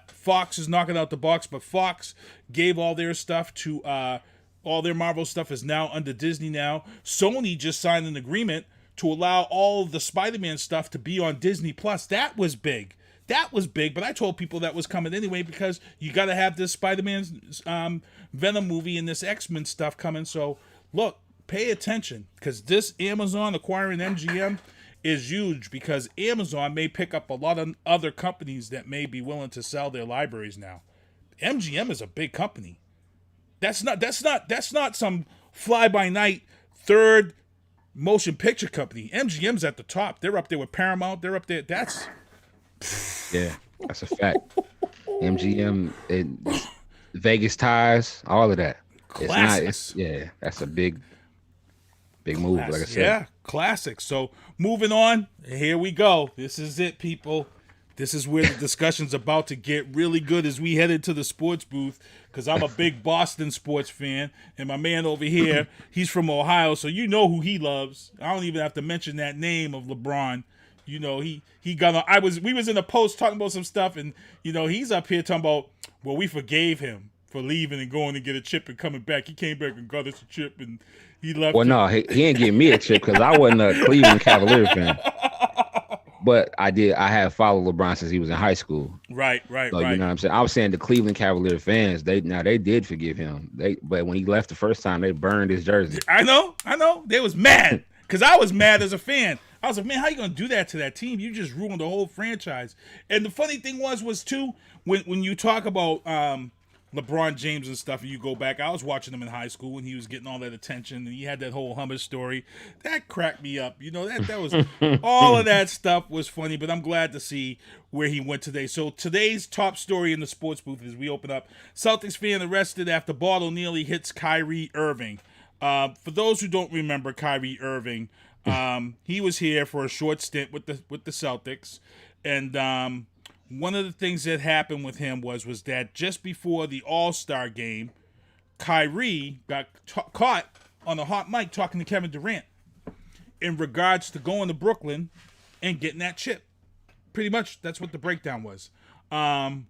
Fox is knocking out the box, but Fox gave all their stuff to, all their Marvel stuff is now under Disney now. Sony just signed an agreement to allow all of the Spider-Man stuff to be on Disney Plus. That was big. But I told people that was coming anyway, because you got to have this Spider-Man Venom movie and this X-Men stuff coming. So, look, pay attention, because this Amazon acquiring MGM is huge, because Amazon may pick up a lot of other companies that may be willing to sell their libraries now. MGM is a big company. That's not some fly-by-night third motion picture company. MGM's at the top. They're up there with Paramount. They're up there. That's a fact. MGM, Vegas ties, all of that. Classics. That's a big move. Like I said, yeah, classic. So moving on, here we go. This is it, people. This is where the discussion's about to get really good as we head into the sports booth, because I'm a big Boston sports fan, and my man over here, he's from Ohio, so you know who he loves. I don't even have to mention that name of LeBron. You know, he got on. We was in a post talking about some stuff, and he's up here talking about, well, we forgave him for leaving and going to get a chip and coming back. He came back and got us a chip, and he left. Well, no, he ain't getting me a chip, because I wasn't a Cleveland Cavalier fan. But I have followed LeBron since he was in high school. Right. So, you know what I'm saying? I was saying the Cleveland Cavalier fans, they did forgive him. But when he left the first time, they burned his jersey. I know. They was mad, because I was mad as a fan. I was like, man, how you gonna do that to that team? You just ruined the whole franchise. And the funny thing was too, when you talk about LeBron James and stuff, and you go back, I was watching him in high school when he was getting all that attention, and he had that whole Hummer story. That cracked me up. You know, that was all of that stuff was funny, but I'm glad to see where he went today. So today's top story in the sports booth as we open up, Celtics fan arrested after bottle nearly hits Kyrie Irving. For those who don't remember Kyrie Irving, he was here for a short stint with the Celtics, and one of the things that happened with him was that just before the All-Star game, Kyrie got caught on a hot mic talking to Kevin Durant in regards to going to Brooklyn and getting that chip. Pretty much, that's what the breakdown was. And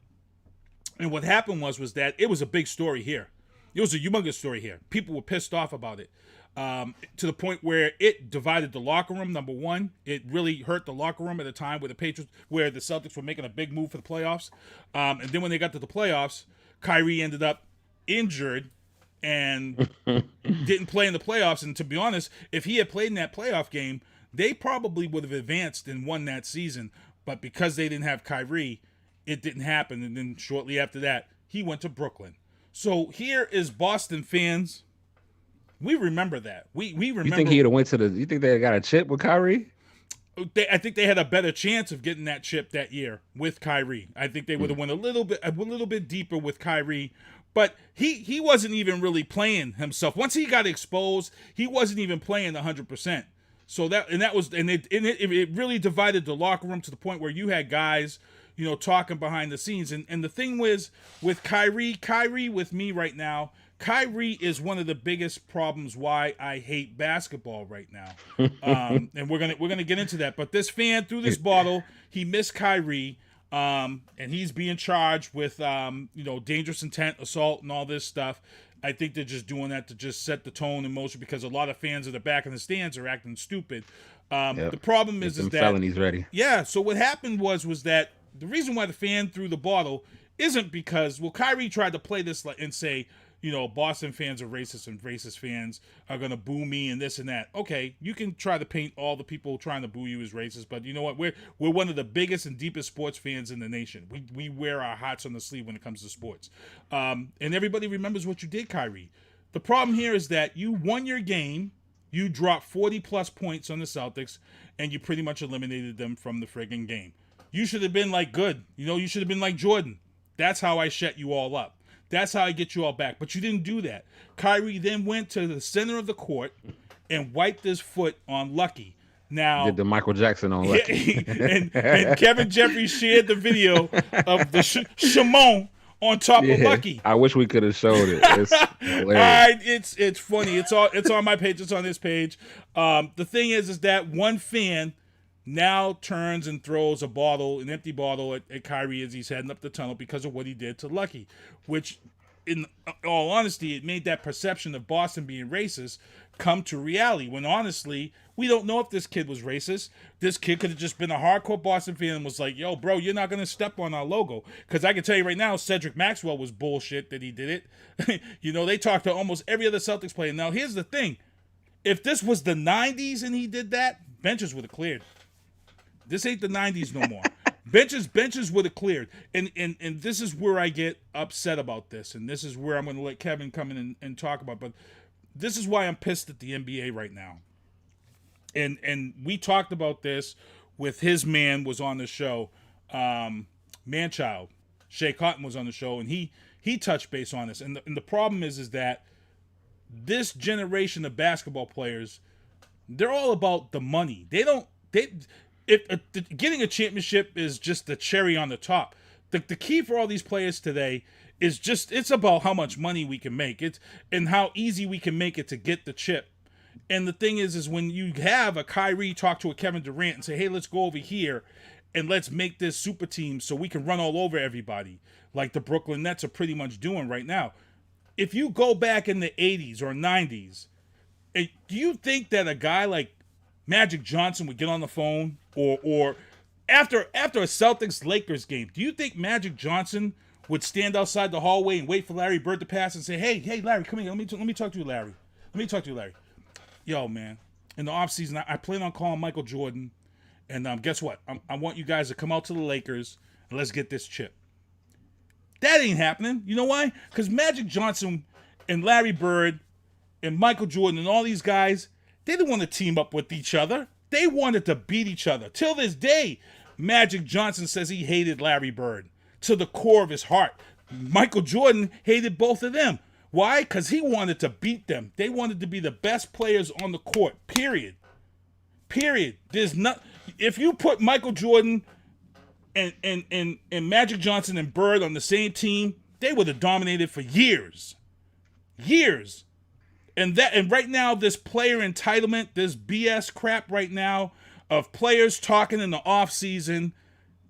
what happened was that it was a big story here. It was a humongous story here. People were pissed off about it. To the point where it divided the locker room, number one. It really hurt the locker room at a time where the Celtics were making a big move for the playoffs. And then when they got to the playoffs, Kyrie ended up injured and didn't play in the playoffs. And to be honest, if he had played in that playoff game, they probably would have advanced and won that season. But because they didn't have Kyrie, it didn't happen. And then shortly after that, he went to Brooklyn. So here is Boston fans. We remember that. We remember. You think he'd have went to the? You think they got a chip with Kyrie? I think they had a better chance of getting that chip that year with Kyrie. I think they would have went a little bit deeper with Kyrie, but he wasn't even really playing himself. Once he got exposed, he wasn't even playing 100%. So it really divided the locker room to the point where you had guys, talking behind the scenes. And the thing was with Kyrie with me right now. Kyrie is one of the biggest problems why I hate basketball right now, and we're gonna get into that. But this fan threw this bottle. He missed Kyrie, and he's being charged with dangerous intent, assault, and all this stuff. I think they're just doing that to just set the tone in motion because a lot of fans at the back in the stands are acting stupid. The problem is that felonies ready. Yeah. So what happened was that the reason why the fan threw the bottle isn't because Kyrie tried to play this and say, Boston fans are racist and racist fans are going to boo me and this and that. Okay, you can try to paint all the people trying to boo you as racist, but you know what? We're one of the biggest and deepest sports fans in the nation. We wear our hearts on the sleeve when it comes to sports. And everybody remembers what you did, Kyrie. The problem here is that you won your game, you dropped 40-plus points on the Celtics, and you pretty much eliminated them from the friggin' game. You should have been good. You should have been like Jordan. That's how I shut you all up. That's how I get you all back. But you didn't do that. Kyrie then went to the center of the court and wiped his foot on Lucky. Now did the Michael Jackson on Lucky. and Kevin Jefferies shared the video of the Shimon on top of Lucky. I wish we could have showed it. It's hilarious. It's funny. It's on my page. It's on this page. The thing is that one fan now turns and throws an empty bottle at Kyrie as he's heading up the tunnel because of what he did to Lucky, which, in all honesty, it made that perception of Boston being racist come to reality, when honestly, we don't know if this kid was racist. This kid could have just been a hardcore Boston fan and was like, yo, bro, you're not going to step on our logo. Because I can tell you right now, Cedric Maxwell was bullshit that he did it. They talked to almost every other Celtics player. Now, here's the thing. If this was the 90s and he did that, benches would have cleared. This ain't the 90s no more. benches would have cleared. And this is where I get upset about this. And this is where I'm going to let Kevin come in and talk about. But this is why I'm pissed at the NBA right now. And we talked about this with his man was on the show. Manchild. Shea Cotton was on the show. And he touched base on this. And the problem is that this generation of basketball players, they're all about the money. Getting a championship is just the cherry on the top. The key for all these players today is it's about how much money we can make. And how easy we can make it to get the chip. And the thing is when you have a Kyrie talk to a Kevin Durant and say, hey, let's go over here and let's make this super team so we can run all over everybody, like the Brooklyn Nets are pretty much doing right now. If you go back in the 80s or 90s, do you think that a guy like Magic Johnson would get on the phone or after a Celtics-Lakers game, do you think Magic Johnson would stand outside the hallway and wait for Larry Bird to pass and say, hey, Larry, come here. Let me talk to you, Larry. Yo, man, in the offseason, I plan on calling Michael Jordan, and guess what? I want you guys to come out to the Lakers, and let's get this chip. That ain't happening. You know why? Because Magic Johnson and Larry Bird and Michael Jordan and all these guys, they didn't want to team up with each other. They wanted to beat each other. Till this day, Magic Johnson says he hated Larry Bird to the core of his heart. Michael Jordan hated both of them. Why? Because he wanted to beat them. They wanted to be the best players on the court. Period. There's not. If you put Michael Jordan and Magic Johnson and Bird on the same team, they would have dominated for years. And right now, this player entitlement, this BS crap right now of players talking in the off season.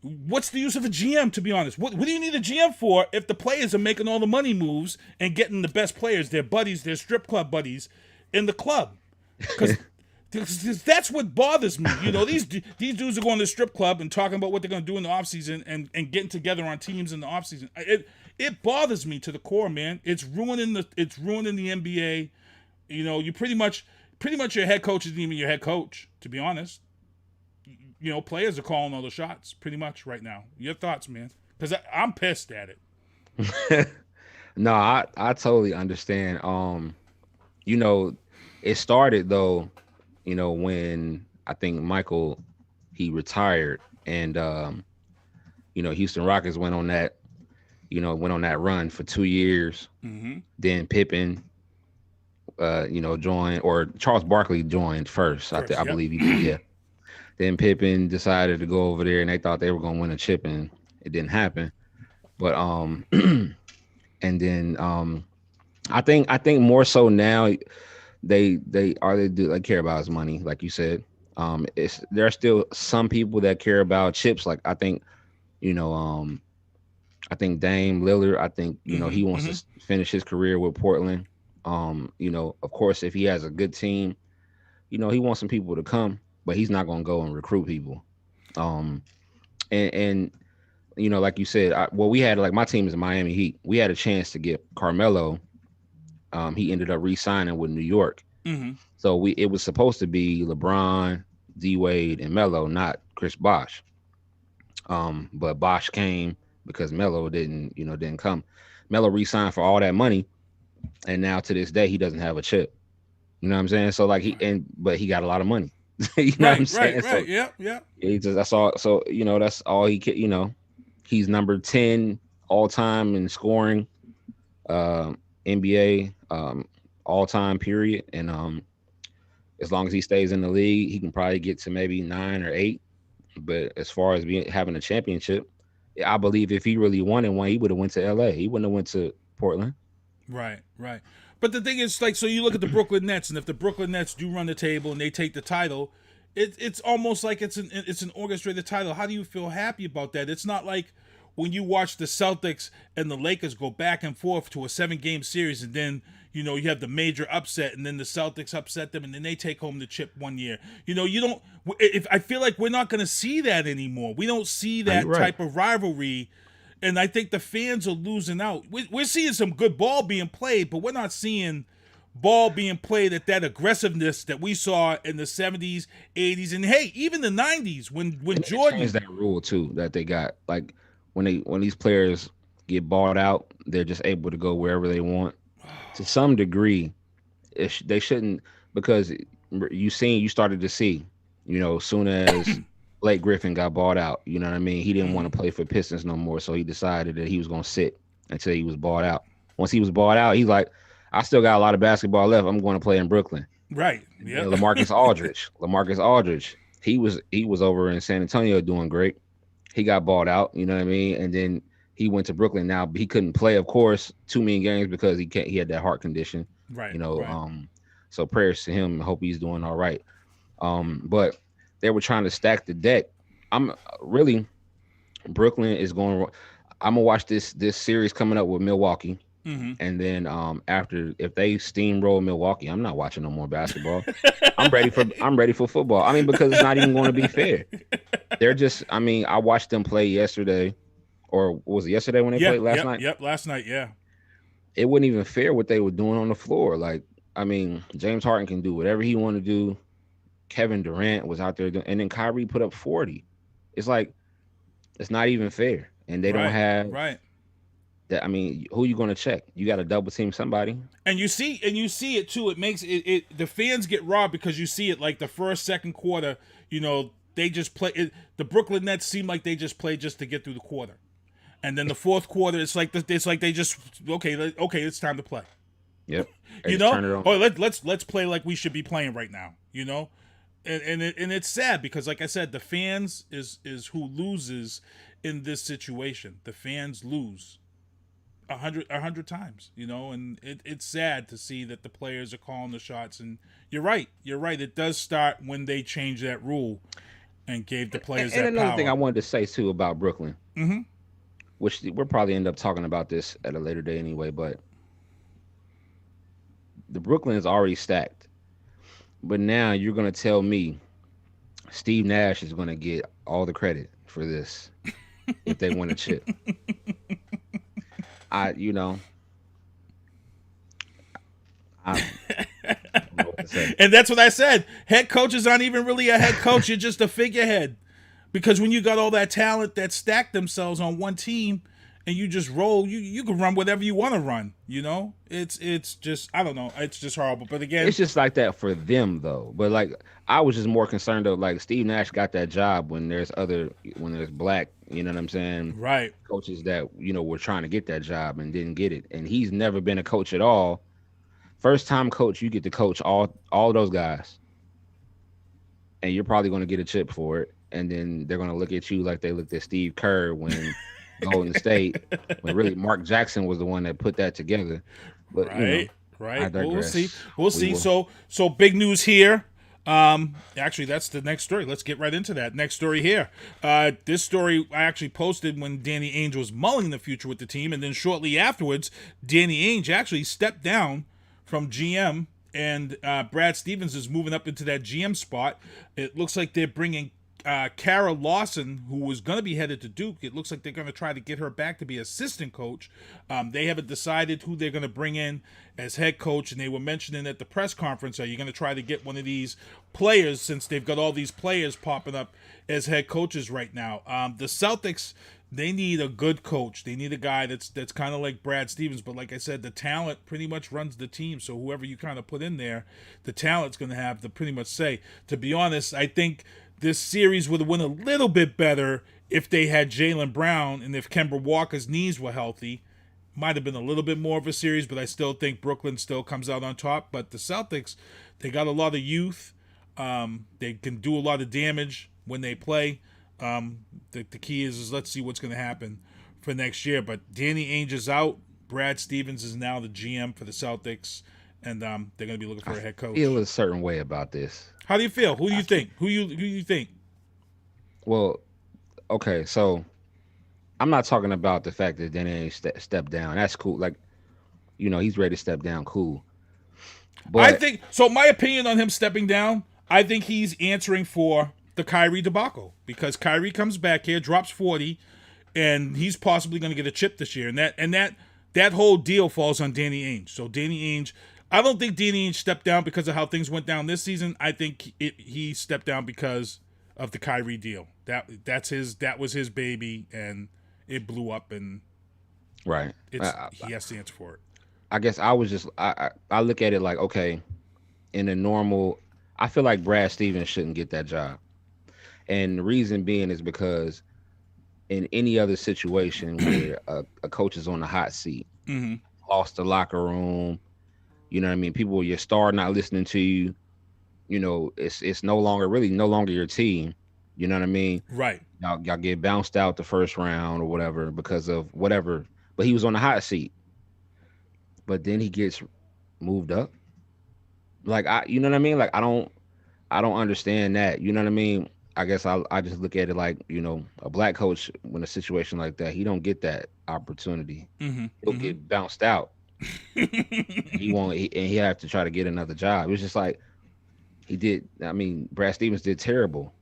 What's the use of a GM, to be honest? What do you need a GM for if the players are making all the money moves and getting the best players, their buddies, their strip club buddies in the club? Because that's what bothers me. You know, these dudes are going to the strip club and talking about what they're going to do in the offseason and getting together on teams in the offseason. It bothers me to the core, man. It's ruining the NBA. You know, you pretty much your head coach isn't even your head coach, to be honest. You know, players are calling all the shots pretty much right now. Your thoughts, man? Because I'm pissed at it. No, I totally understand. You know, it started though, you know, when I think Michael, he retired, and you know, Houston Rockets went on that run for 2 years. Mm-hmm. Then Pippen, you know, joined, or Charles Barkley joined first. I believe he did. Yeah. Then Pippen decided to go over there, and they thought they were going to win a chip, and it didn't happen. But and then I think more so now they care about his money, like you said. There are still some people that care about chips. Like I think, you know, I think Dame Lillard. I think you know he wants to finish his career with Portland. You know, of course, if he has a good team, you know, he wants some people to come. But he's not going to go and recruit people. And you know, like you said, we had, like, my team is Miami Heat. We had a chance to get Carmelo. He ended up re-signing with New York. Mm-hmm. So it was supposed to be LeBron, D-Wade, and Melo, not Chris Bosh. But Bosh came because Melo didn't come. Melo re-signed for all that money, and now to this day he doesn't have a chip. You know what I'm saying? So like but he got a lot of money. You know what I'm saying? Right. So, yeah. That's all. So you know, that's all he can. You know, he's number 10 all time in scoring, NBA, all time period. And as long as he stays in the league, he can probably get to maybe 9 or 8. But as far as having a championship, I believe if he really wanted one, he would have went to LA. He wouldn't have went to Portland. Right. But the thing is, like, so you look at the Brooklyn Nets, and if the Brooklyn Nets do run the table and they take the title, it's almost like it's an orchestrated title. How do you feel happy about that? It's not like when you watch the Celtics and the Lakers go back and forth to a 7-game series, and then, you know, you have the major upset, and then the Celtics upset them, and then they take home the chip one year. You know, I feel like we're not going to see that anymore. We don't see that type of rivalry. And I think the fans are losing out. We're seeing some good ball being played, but we're not seeing ball being played at that aggressiveness that we saw in the 70s, 80s, and hey, even the 90s when Jordan changed that rule too that they got. Like when these players get balled out, they're just able to go wherever they want. To some degree, they shouldn't, because you started to see, you know, as soon as Blake Griffin got bought out, you know what I mean? He didn't want to play for Pistons no more, so he decided that he was going to sit until he was bought out. Once he was bought out, he's like, I still got a lot of basketball left. I'm going to play in Brooklyn. Right. Yeah. LaMarcus Aldridge. He was over in San Antonio doing great. He got bought out, you know what I mean? And then he went to Brooklyn. Now he couldn't play, of course, too many games because he had that heart condition. Right. You know, so prayers to him. I hope he's doing all right. But they were trying to stack the deck. Brooklyn is going. I'm gonna watch this series coming up with Milwaukee, and then if they steamroll Milwaukee, I'm not watching no more basketball. I'm ready for football. I mean, because it's not even going to be fair. They're just. I mean, I watched them play yesterday, or was it yesterday when they played last night? Yep, last night. Yeah. It wasn't even fair what they were doing on the floor. Like, I mean, James Harden can do whatever he want to do. Kevin Durant was out there, and then Kyrie put up 40. It's like, it's not even fair. And they don't have That I mean, who you going to check? You got to double team somebody. And you see it too. It makes it the fans get robbed because you see it like the first, second quarter. You know, they just play. The Brooklyn Nets seem like they just play just to get through the quarter, and then the fourth quarter, it's like they just okay, it's time to play. Yep. You know, let's play like we should be playing right now. You know, and it's sad because, like I said, the fans is who loses in this situation. The fans lose 100 times, you know, and it's sad to see that the players are calling the shots. And you're right. It does start when they changed that rule and gave the players that power. And another thing I wanted to say too about Brooklyn, mm-hmm. which we'll probably end up talking about this at a later day anyway, but the Brooklyn is already stacked. But now you're going to tell me Steve Nash is going to get all the credit for this if they win a chip. I don't know what to say. And that's what I said. Head coaches aren't even really a head coach. You're just a figurehead. Because when you got all that talent that stacked themselves on one team and you just roll, you can run whatever you want to run, you know? It's just, I don't know. It's just horrible. But again, it's just like that for them though. But like, I was just more concerned of like Steve Nash got that job when there's black, you know what I'm saying? Right. Coaches that, you know, were trying to get that job and didn't get it. And he's never been a coach at all. First time coach, you get to coach all those guys. And you're probably going to get a chip for it. And then they're going to look at you like they looked at Steve Kerr when Golden State, when really Mark Jackson was the one that put that together. But right, you know, right. I digress. We'll see. So big news here. Actually, that's the next story. Let's get right into that. Next story here. This story I actually posted when Danny Ainge was mulling the future with the team, and then shortly afterwards, Danny Ainge actually stepped down from GM, and Brad Stevens is moving up into that GM spot. It looks like they're bringing Kara Lawson, who was going to be headed to Duke. It looks like they're going to try to get her back to be assistant coach. They haven't decided who they're going to bring in as head coach, and they were mentioning at the press conference, are you going to try to get one of these players, since they've got all these players popping up as head coaches right now? The Celtics, they need a good coach. They need a guy that's kind of like Brad Stevens, but like I said, the talent pretty much runs the team. So whoever you kind of put in there, the talent's going to have the pretty much say. To be honest, I think this series would have went a little bit better if they had Jaylen Brown and if Kemba Walker's knees were healthy. Might have been a little bit more of a series, but I still think Brooklyn still comes out on top. But the Celtics, they got a lot of youth. They can do a lot of damage when they play. The key is let's see what's going to happen for next year. But Danny Ainge is out. Brad Stevens is now the GM for the Celtics, and they're going to be looking for a head coach. I feel a certain way about this. How do you feel? Who do you think? Who you think? Well, okay, so I'm not talking about the fact that Danny Ainge stepped down. That's cool. Like, you know, he's ready to step down. Cool. But I think so. My opinion on him stepping down, I think he's answering for the Kyrie debacle, because Kyrie comes back here, drops 40, and he's possibly going to get a chip this year, and that whole deal falls on Danny Ainge. So Danny Ainge, I don't think Danny Ainge stepped down because of how things went down this season. I think he stepped down because of the Kyrie deal. That was his baby, and it blew up, and right, he has to answer for it. I guess I was just I look at it like, okay, in a normal, I feel like Brad Stevens shouldn't get that job. And the reason being is because in any other situation where a coach is on the hot seat, mm-hmm. lost the locker room, you know what I mean? People, your star not listening to you, you know, it's no longer your team. You know what I mean? Right. Y'all get bounced out the first round or whatever because of whatever. But he was on the hot seat. But then he gets moved up. Like, you know what I mean? Like, I don't understand that. You know what I mean? I guess I just look at it like, you know, a black coach in a situation like that, he don't get that opportunity. Mm-hmm. He'll get bounced out. He have to try to get another job. It was just like Brad Stevens did terrible.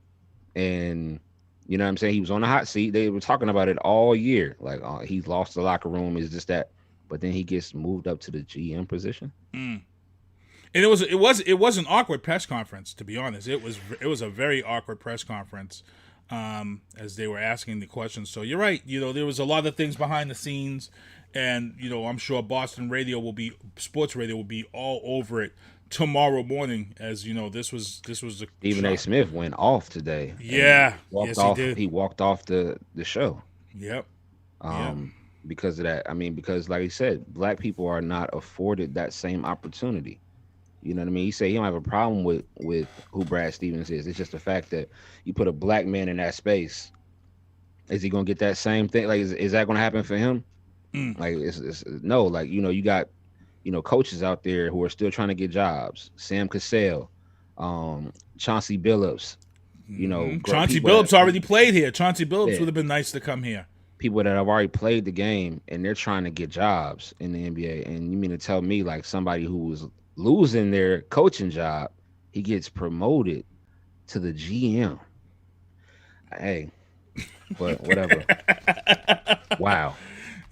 And you know what I'm saying? He was on the hot seat. They were talking about it all year. Like, he's lost the locker room, is just that. But then he gets moved up to the GM position. Mm. And it was an awkward press conference, to be honest. It was a very awkward press conference as they were asking the questions. So you're right. You know, there was a lot of things behind the scenes, And I'm sure sports radio will be all over it tomorrow morning. As this was a Stephen A. Smith went off today. Yeah, walked yes, off. he did. He walked off the show. Yep. Because of that. I mean, because like he said, black people are not afforded that same opportunity. You know what I mean? He said he don't have a problem with who Brad Stevens is. It's just the fact that you put a black man in that space. Is he gonna get that same thing? Like, is that gonna happen for him? Like, it's no. Like, you got, coaches out there who are still trying to get jobs. Sam Cassell, Chauncey Billups. Chauncey Billups already played here. Chauncey Billups would have been nice to come here. People that have already played the game and they're trying to get jobs in the NBA. And you mean to tell me, like, somebody who was losing their coaching job, he gets promoted to the GM? Hey, but whatever. Wow.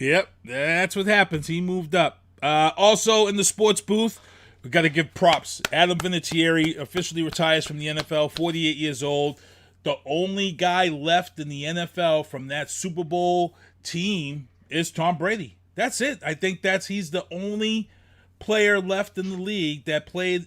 Yep, that's what happens. He moved up. Also in the sports booth, we got to give props. Adam Vinatieri officially retires from the NFL, 48 years old. The only guy left in the NFL from that Super Bowl team is Tom Brady. That's it. I think he's the only player left in the league that played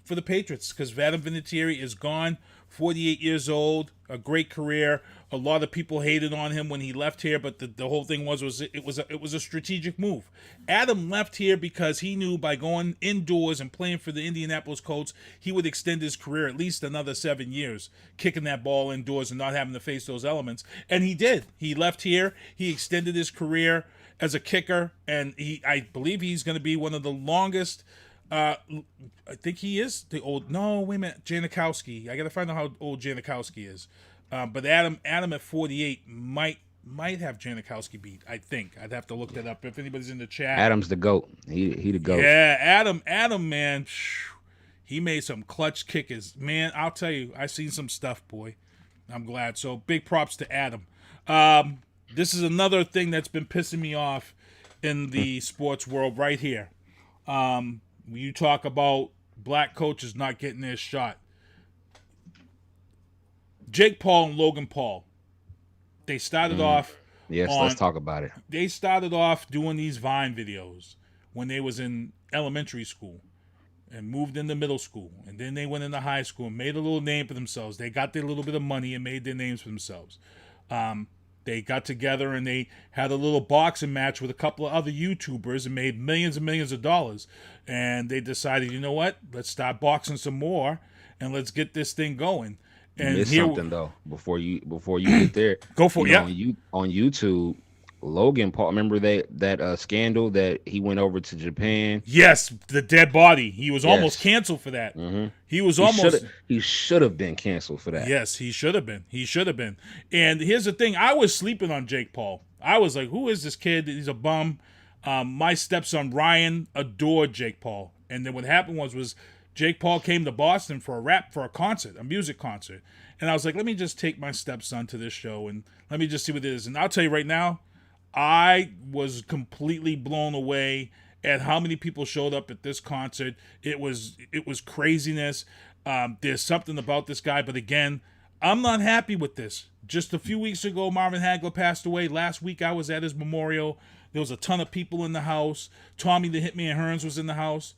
for the Patriots, because Adam Vinatieri is gone, 48 years old, a great career. A lot of people hated on him when he left here, but the whole thing was it was a strategic move. Adam left here because he knew by going indoors and playing for the Indianapolis Colts, he would extend his career at least another 7 years, kicking that ball indoors and not having to face those elements. And he did. He left here. He extended his career as a kicker, and I believe he's going to be one of the longest. I think he is the old. No, wait a minute, Janikowski. I got to find out how old Janikowski is. But Adam at 48 might have Janikowski beat. I think I'd have to look that up. If anybody's in the chat, Adam's the GOAT. He the GOAT. Yeah, Adam, man, he made some clutch kickers. Man, I'll tell you, I seen some stuff, boy. I'm glad. So big props to Adam. This is another thing that's been pissing me off in the sports world right here. You talk about black coaches not getting their shot. Jake Paul and Logan Paul, they started off. Yes, let's talk about it. They started off doing these Vine videos when they was in elementary school and moved into middle school. And then they went into high school and made a little name for themselves. They got their little bit of money and made their names for themselves. They got together and they had a little boxing match with a couple of other YouTubers and made millions and millions of dollars. And they decided, you know what? Let's start boxing some more and let's get this thing going. And missed something though before you get there. Go for it. Yeah. On YouTube, Logan Paul. Remember that scandal that he went over to Japan? Yes, the dead body. He was almost canceled for that. Mm-hmm. He should have been canceled for that. Yes, he should have been. And here's the thing: I was sleeping on Jake Paul. I was like, "Who is this kid? He's a bum." My stepson Ryan adored Jake Paul, and then what happened was Jake Paul came to Boston for a music concert. And I was like, let me just take my stepson to this show and let me just see what it is. And I'll tell you right now, I was completely blown away at how many people showed up at this concert. It was craziness. There's something about this guy. But again, I'm not happy with this. Just a few weeks ago, Marvin Hagler passed away. Last week, I was at his memorial. There was a ton of people in the house. Tommy the Hitman Hearns was in the house.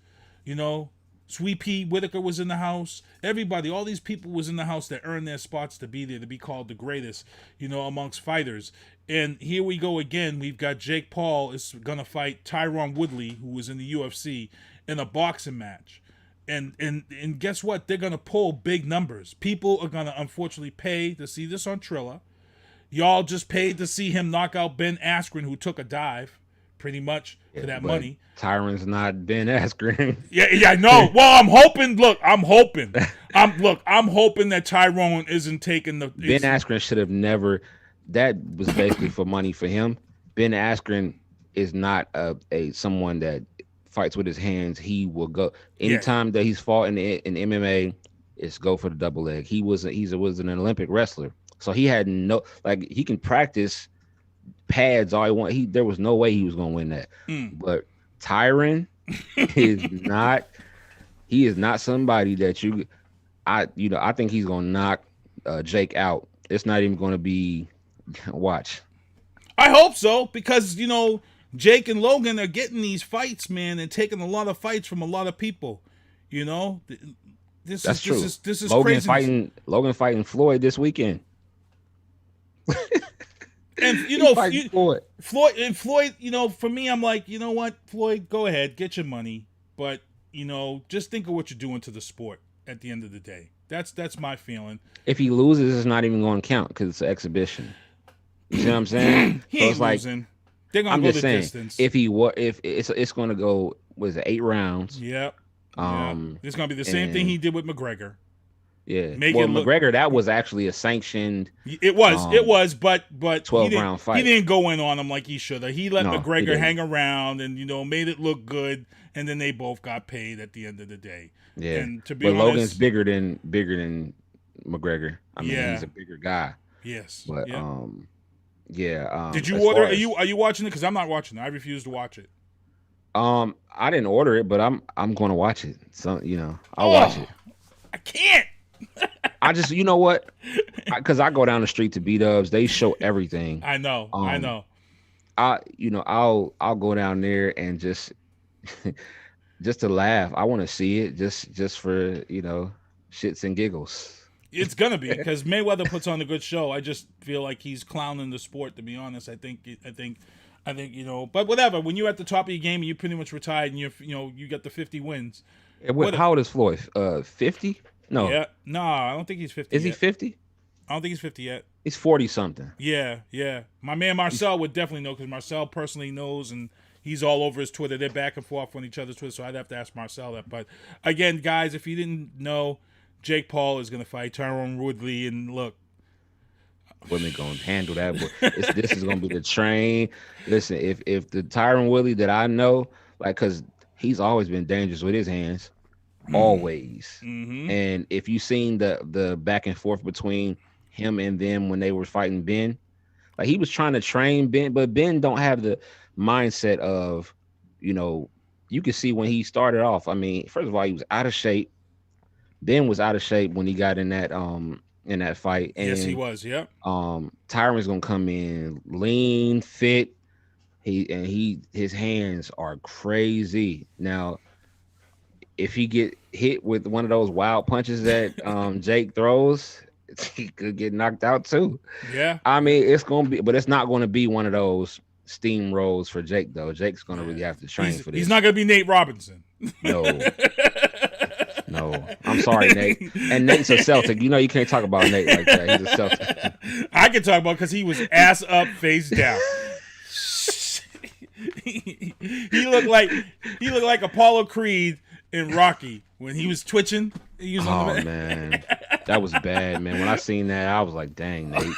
Sweet Pea Whitaker was in the house. Everybody, all these people was in the house that earned their spots to be there, to be called the greatest, amongst fighters. And here we go again. We've got Jake Paul is going to fight Tyron Woodley, who was in the UFC, in a boxing match. And guess what? They're going to pull big numbers. People are going to unfortunately pay to see this on Triller. Y'all just paid to see him knock out Ben Askren, who took a dive, pretty much, for that money. Tyron's not Ben Askren. Yeah, I know. Well, I'm hoping. I'm hoping that Tyrone isn't taking the. Ben Askren should have never. That was basically for money for him. Ben Askren is not a someone that fights with his hands. He will go anytime that he's fought in MMA. It's go for the double leg. He was an Olympic wrestler, so he had he can practice pads all he want. There was no way he was gonna win that. But Tyron is not. He is not somebody that I think he's gonna knock Jake out. It's not even gonna be. Watch. I hope so, because Jake and Logan are getting these fights, man, and taking a lot of fights from a lot of people. You know, this is Logan crazy. Logan fighting Floyd this weekend. And you know, Floyd, you know, for me, I'm like, you know what, Floyd, go ahead, get your money, but you know, just think of what you're doing to the sport at the end of the day. That's my feeling. If he loses, it's not even going to count because it's an exhibition. You see what I'm saying? He ain't losing. They're gonna go the distance. If it's going to go, was it 8 rounds? Yep. It's gonna be the same thing he did with McGregor. Yeah. McGregor, that was actually a sanctioned. It was, but 12-round fight. He didn't go in on him like he should have. He let McGregor he hang around and, you know, made it look good, and then they both got paid at the end of the day. Yeah. And to be honest, Logan's bigger than McGregor. I mean, he's a bigger guy. Yes. But did you order? Are you watching it? Because I'm not watching it. I refuse to watch it. I didn't order it, but I'm going to watch it. So, you know, I'll watch it. I can't. I just, you know what? Because I go down the street to B-Dubs, they show everything. I know. I'll go down there and just to laugh. I want to see it just for, you know, shits and giggles. It's gonna be because Mayweather puts on a good show. I just feel like he's clowning the sport. To be honest, I think you know. But whatever. When you're at the top of your game and you're pretty much retired and you got the 50 wins. How old is Floyd? 50? No. Yeah. No, I don't think he's 50. Is he 50? I don't think he's 50 yet. He's 40 something. Yeah. My man Marcel would definitely know because Marcel personally knows and he's all over his Twitter. They're back and forth on each other's Twitter, so I'd have to ask Marcel that. But again, guys, if you didn't know, Jake Paul is going to fight Tyron Woodley, and look, Woodley going to handle that. This is going to be the train. Listen, if the Tyron Woodley that I know, like, because he's always been dangerous with his hands, always. Mm-hmm. And if you seen the back and forth between him and them when they were fighting Ben, like he was trying to train Ben, but Ben don't have the mindset of, you know, you can see when he started off. I mean, first of all, he was out of shape. Ben was out of shape when he got in that fight. And, yes, he was. Yep. Tyron's gonna come in lean, fit. His hands are crazy. Now, if he get hit with one of those wild punches that Jake throws, he could get knocked out too. Yeah. I mean, it's not gonna be one of those steamrolls for Jake though. Jake's gonna really have to train for this. He's not gonna be Nate Robinson. No, I'm sorry, Nate. And Nate's a Celtic. You know you can't talk about Nate like that. He's a Celtic. I can talk about because he was ass up, face down. he looked like Apollo Creed in Rocky when he was twitching. He was man, that was bad, man. When I seen that, I was like, dang, Nate.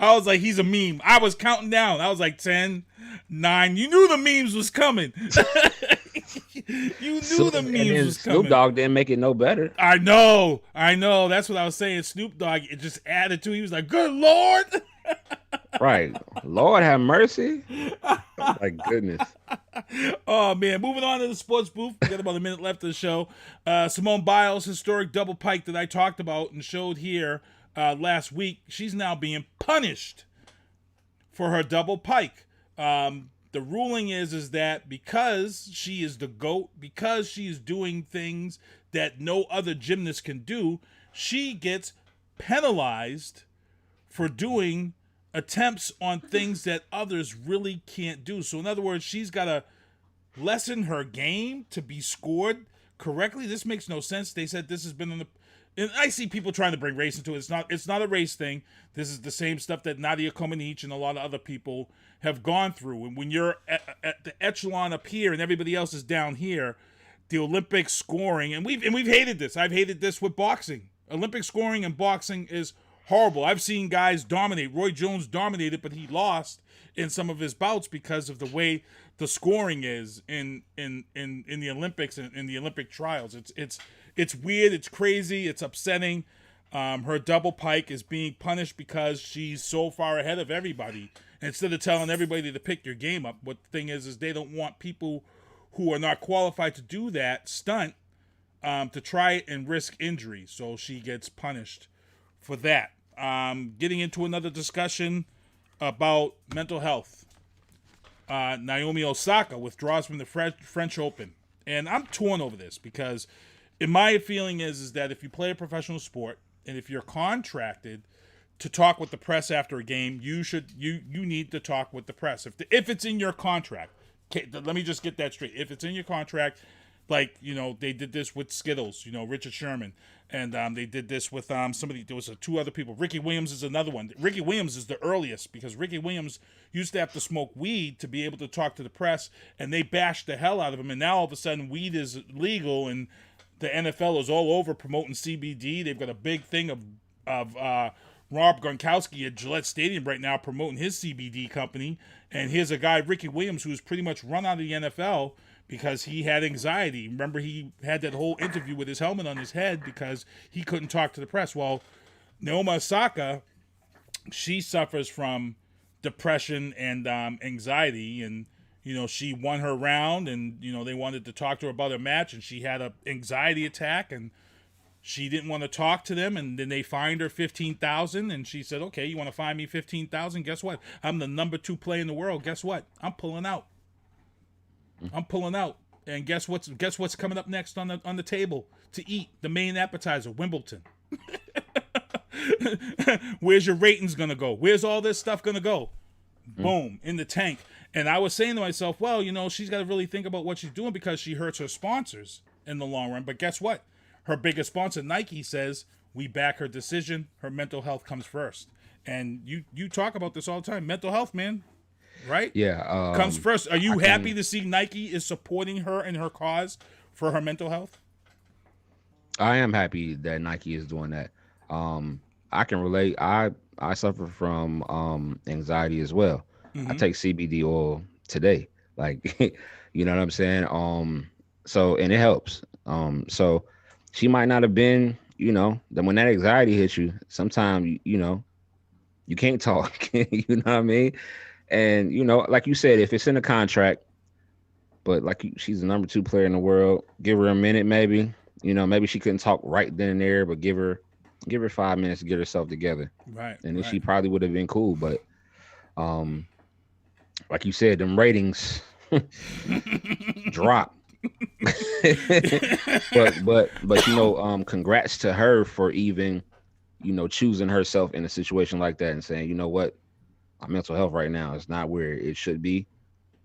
I was like, he's a meme. I was counting down. I was like 10, 9. You knew the memes was coming. You knew the memes was coming. Snoop Dogg didn't make it no better. I know. That's what I was saying. Snoop Dogg, it just added to. He was like, "Good Lord." Right, Lord have mercy. Like goodness. Oh man, moving on to the sports booth. We got about a minute left of the show. Simone Biles' historic double pike that I talked about and showed here last week. She's now being punished for her double pike. The ruling is that because she is the GOAT, because she is doing things that no other gymnast can do, she gets penalized for doing attempts on things that others really can't do. So in other words, she's got to lessen her game to be scored correctly. This makes no sense. They said this has been in the... And I see people trying to bring race into it. It's not a race thing. This is the same stuff that Nadia Comaneci and a lot of other people have gone through. And when you're at the echelon up here and everybody else is down here, the Olympic scoring, and we've hated this. I've hated this with boxing. Olympic scoring and boxing is horrible. I've seen guys dominate. Roy Jones dominated, but he lost in some of his bouts because of the way the scoring is in the Olympics and in the Olympic trials. It's weird. It's crazy. It's upsetting. Her double pike is being punished because she's so far ahead of everybody. Instead of telling everybody to pick your game up, what the thing is they don't want people who are not qualified to do that stunt to try it and risk injury. So she gets punished for that. Getting into another discussion about mental health. Naomi Osaka withdraws from the French Open. And I'm torn over this because my feeling is that if you play a professional sport and if you're contracted to talk with the press after a game, you need to talk with the press. If it's in your contract. Okay, let me just get that straight. If it's in your contract, like, they did this with Skittles, Richard Sherman, and they did this with somebody. There was two other people. Ricky Williams is another one. Ricky Williams is the earliest because Ricky Williams used to have to smoke weed to be able to talk to the press, and they bashed the hell out of him. And now all of a sudden, weed is legal, and the NFL is all over promoting CBD. They've got a big thing of Rob Gronkowski at Gillette Stadium right now promoting his CBD company. And here's a guy, Ricky Williams, who's pretty much run out of the NFL because he had anxiety. Remember, he had that whole interview with his helmet on his head because he couldn't talk to the press. Well, Naomi Osaka, she suffers from depression and anxiety. And, she won her round and, they wanted to talk to her about her match. And she had an anxiety attack and she didn't want to talk to them, and then they fined her $15,000, and she said, "Okay, you want to fine me $15,000? Guess what? I'm the number 2 player in the world. Guess what? I'm pulling out. And guess what's coming up next on the table to eat? The main appetizer, Wimbledon. Where's your ratings gonna go? Where's all this stuff gonna go? Boom, in the tank." And I was saying to myself, well, she's got to really think about what she's doing because she hurts her sponsors in the long run. But guess what? Her biggest sponsor, Nike, says we back her decision. Her mental health comes first. And you talk about this all the time. Mental health, man. Right? Yeah. Comes first. Are you happy to see Nike is supporting her in her cause for her mental health? I am happy that Nike is doing that. I can relate. I suffer from anxiety as well. I take CBD oil today. Like, you know what I'm saying? And it helps. So she might not have been, that when that anxiety hits you, sometimes, you can't talk, you know what I mean? And, like you said, if it's in a contract, but she's the number 2 player in the world, give her a minute, maybe, maybe she couldn't talk right then and there, but give her 5 minutes to get herself together. Right. And then she probably would have been cool. But, like you said, them ratings drop. but congrats to her for even choosing herself in a situation like that and saying, you know what, my mental health right now is not where it should be,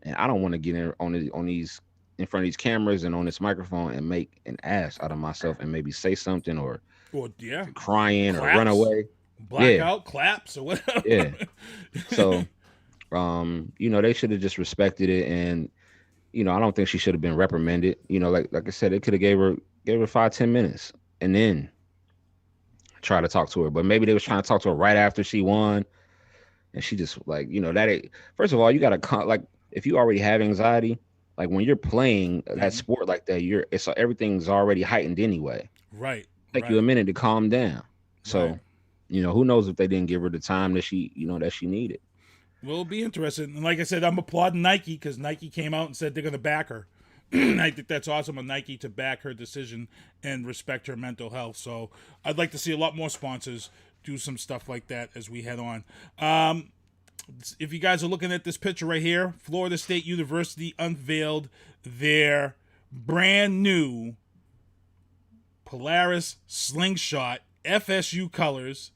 and I don't want to get in front of these cameras and on this microphone and make an ass out of myself and maybe say something or crying claps, or run away, blackout, claps or whatever. Yeah. So they should have just respected it. And I don't think she should have been reprimanded. Like I said, it could have gave her 5-10 minutes and then try to talk to her. But maybe they was trying to talk to her right after she won, and she just first of all, you gotta if you already have anxiety, like when you're playing that sport like that, everything's already heightened anyway. Right. Take you a minute to calm down. So, who knows if they didn't give her the time that she needed. Well, it'll be interesting. And like I said, I'm applauding Nike because Nike came out and said they're going to back her. I think that's awesome of Nike to back her decision and respect her mental health. So I'd like to see a lot more sponsors do some stuff like that as we head on. If you guys are looking at this picture right here, Florida State University unveiled their brand new Polaris Slingshot FSU colors.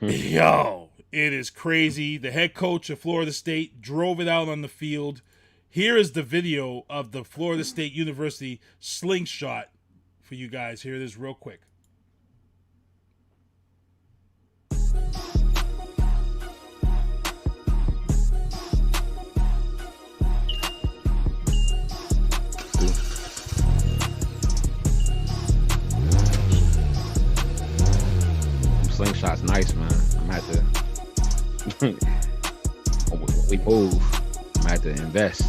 Yo. It is crazy. The head coach of Florida State drove it out on the field. Here is the video of the Florida State University Slingshot for you guys. Here it is real quick. Slingshot's nice, man. I'm at the we move. I'm have to invest.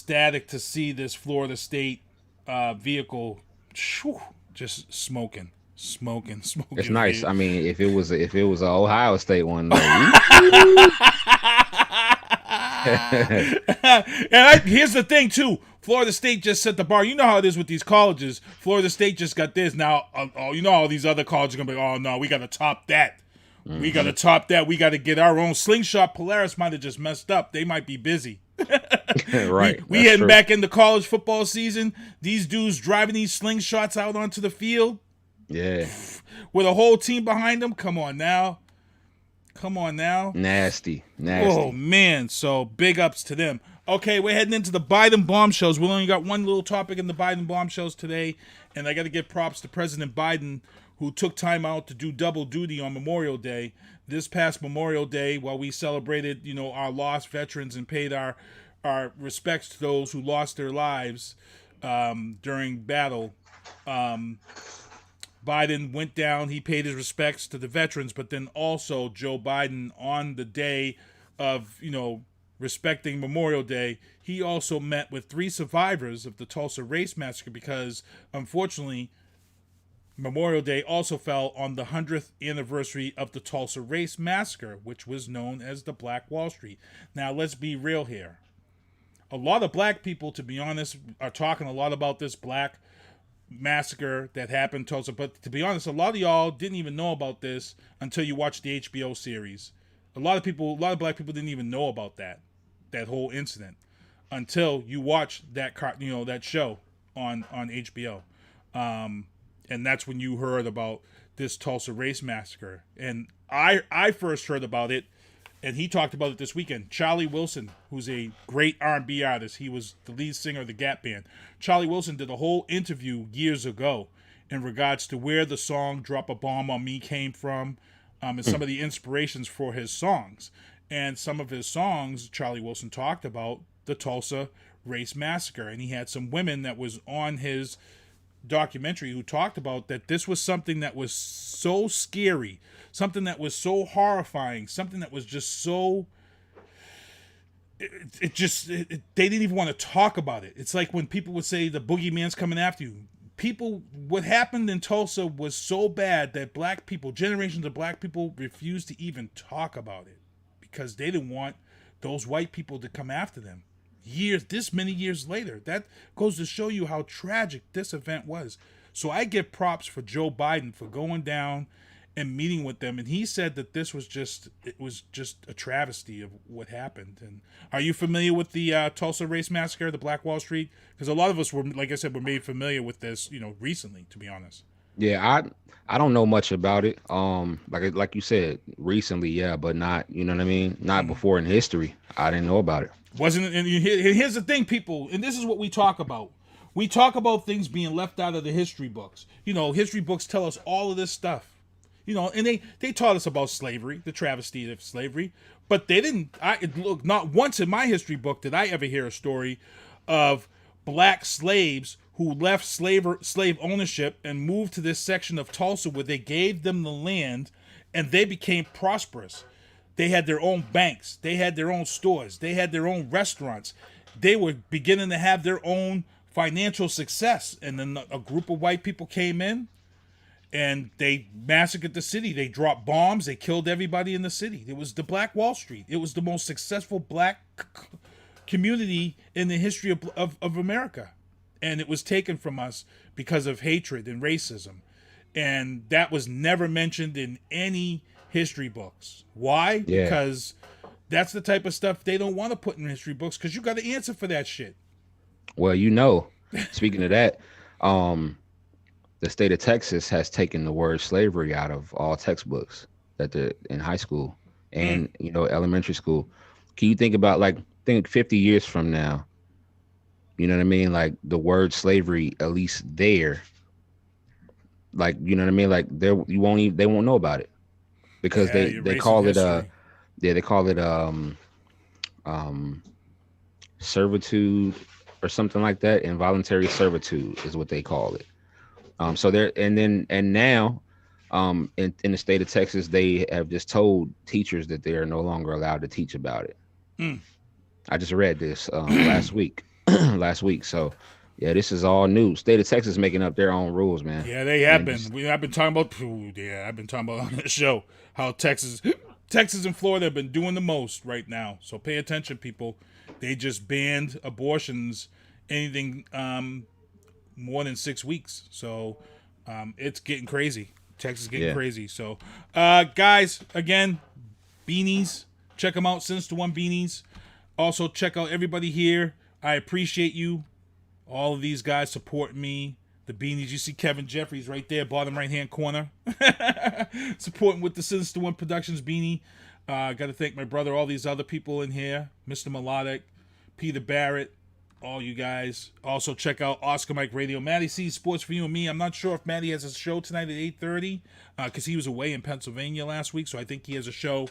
ecstatic to see this Florida State vehicle just smoking. It's nice. I mean, if it was an Ohio State one, though, and here's the thing too. Florida State just set the bar. You know how it is with these colleges. Florida State just got this. Now, you know all these other colleges are gonna be, oh no, we got to top that. Mm-hmm. We got to top that. We got to get our own. Slingshot Polaris might have just messed up. They might be busy. Right. We heading back into college football season. These dudes driving these slingshots out onto the field. Yeah. With a whole team behind them. Come on now. Nasty. Oh, man. So big ups to them. Okay, we're heading into the Biden bombshells. We only got one little topic in the Biden bombshells today, and I got to give props to President Biden, who took time out to do double duty on Memorial Day. This past Memorial Day, while we celebrated, our lost veterans and paid our respects to those who lost their lives during battle, Biden went down. He paid his respects to the veterans, but then also Joe Biden, on the day of, respecting Memorial Day, he also met with 3 survivors of the Tulsa Race Massacre because, unfortunately, Memorial Day also fell on the 100th anniversary of the Tulsa Race Massacre, which was known as the Black Wall Street. Now, let's be real here. A lot of black people, to be honest, are talking a lot about this black massacre that happened in Tulsa. But to be honest, a lot of y'all didn't even know about this until you watched the HBO series. A lot of black people didn't even know about that whole incident until you watched that show on HBO. And that's when you heard about this Tulsa Race Massacre. And I first heard about it, and he talked about it this weekend. Charlie Wilson, who's a great R&B artist, he was the lead singer of the Gap Band. Charlie Wilson did a whole interview years ago in regards to where the song Drop a Bomb on Me came from, and some of the inspirations for his songs. And some of his songs, Charlie Wilson talked about the Tulsa Race Massacre. And he had some women that was on his documentary who talked about that this was something that was so scary, something that was so horrifying, something that was just so they didn't even want to talk about it. It's like when people would say the boogeyman's coming after you. What happened in Tulsa was so bad that black people, generations of black people, refused to even talk about it because they didn't want those white people to come after them. This many years later. That goes to show you how tragic this event was. So I give props for Joe Biden for going down and meeting with them. And he said that it was just a travesty of what happened. And are you familiar with the Tulsa Race Massacre, the Black Wall Street? Because a lot of us were, like I said, were made familiar with this, recently, to be honest. Yeah, I don't know much about it. Like you said, recently, yeah, but not, you know what I mean? Not before in history. I didn't know about it. And here's the thing, people, and this is what we talk about. We talk about things being left out of the history books. History books tell us all of this stuff. And they taught us about slavery, the travesty of slavery, but they didn't. Not once in my history book did I ever hear a story of black slaves who left slave ownership and moved to this section of Tulsa where they gave them the land and they became prosperous. They had their own banks. They had their own stores. They had their own restaurants. They were beginning to have their own financial success. And then a group of white people came in and they massacred the city. They dropped bombs. They killed everybody in the city. It was the Black Wall Street. It was the most successful black community in the history of America. And it was taken from us because of hatred and racism. And that was never mentioned in any history books. Why? Yeah. Because that's the type of stuff they don't want to put in history books because you got to answer for that shit. Well, speaking of that, the state of Texas has taken the word slavery out of all textbooks in high school and, elementary school. Can you think about, think 50 years from now, you know what I mean? Like the word slavery, at least there, you know what I mean? Like they won't know about it because they call it, they call it, servitude or something like that. Involuntary servitude is what they call it. So now, in the state of Texas, they have just told teachers that they are no longer allowed to teach about it. I just read this last week. last week. So, yeah, this is all new. State of Texas making up their own rules, man. Yeah, they have been. I've been talking about. I've been talking about on this show how Texas and Florida have been doing the most right now. So pay attention, people. They just banned abortions, anything more than 6 weeks. So it's getting crazy. Texas is getting crazy. So, guys, again, beanies. Check them out, Sinister One Beanies. Also, check out everybody here. I appreciate you. All of these guys support me. The beanies. You see Kevin Jefferies right there, bottom right-hand corner. Supporting with the Sinister One Productions beanie. Got to thank my brother, all these other people in here. Mr. Melodic, Peter Barrett, all you guys. Also, check out Oscar Mike Radio. Matty C Sports for You and Me. I'm not sure if Matty has a show tonight at 8:30 because he was away in Pennsylvania last week, so I think he has a show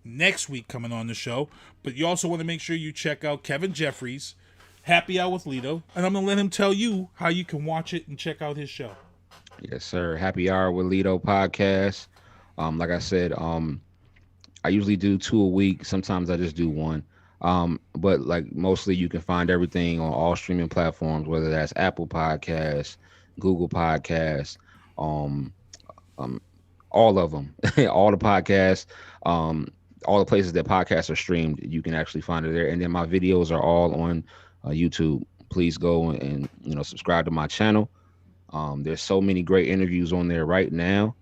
next week coming on the show. But you also want to make sure you check out Kevin Jefferies, Happy Hour with Lito, and I'm going to let him tell you how you can watch it and check out his show. Yes, sir. Happy Hour with Lito podcast. Like I said, I usually do 2 a week. Sometimes I just do 1. But like mostly you can find everything on all streaming platforms, whether that's Apple Podcasts, Google Podcasts, all of them, all the podcasts, all the places that podcasts are streamed, you can actually find it there. And then my videos are all on YouTube. Please go and subscribe to my channel. There's so many great interviews on there right now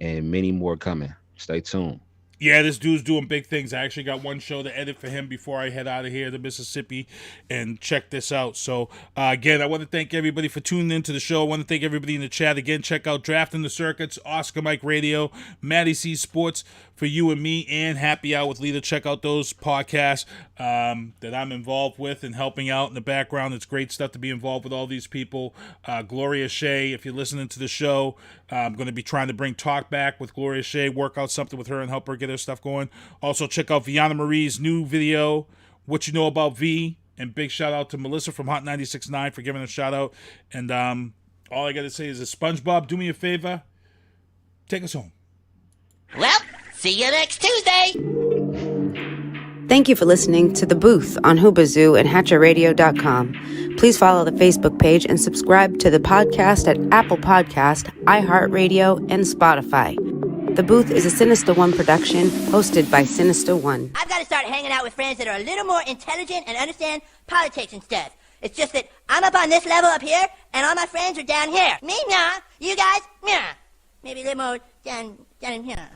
and many more coming. Stay tuned. Yeah, this dude's doing big things. I actually got one show to edit for him before I head out of here to Mississippi and check this out. So, again, I want to thank everybody for tuning into the show. I want to thank everybody in the chat. Again, check out Drafting the Circuits, Oscar Mike Radio, Matty C Sports for You and Me, and Happy Hour with Lito. Check out those podcasts that I'm involved with and helping out in the background. It's great stuff to be involved with all these people. Gloria Shea, if you're listening to the show, I'm going to be trying to bring Talk back with Gloria Shea, work out something with her and help her get her stuff going. Also, check out Vianna Marie's new video, What You Know About V, and big shout out to Melissa from Hot 96.9 for giving a shout out. And all I got to say is, SpongeBob, do me a favor, take us home. Well, see you next Tuesday. Thank you for listening to The Booth on Hoobazoo and HatcherRadio.com. Please follow the Facebook page and subscribe to the podcast at Apple Podcast, iHeartRadio, and Spotify. The Booth is a Sinister One production hosted by Sinister One. I've got to start hanging out with friends that are a little more intelligent and understand politics and stuff. It's just that I'm up on this level up here, and all my friends are down here. Me, nah. You guys, nah. Maybe a little more down in here.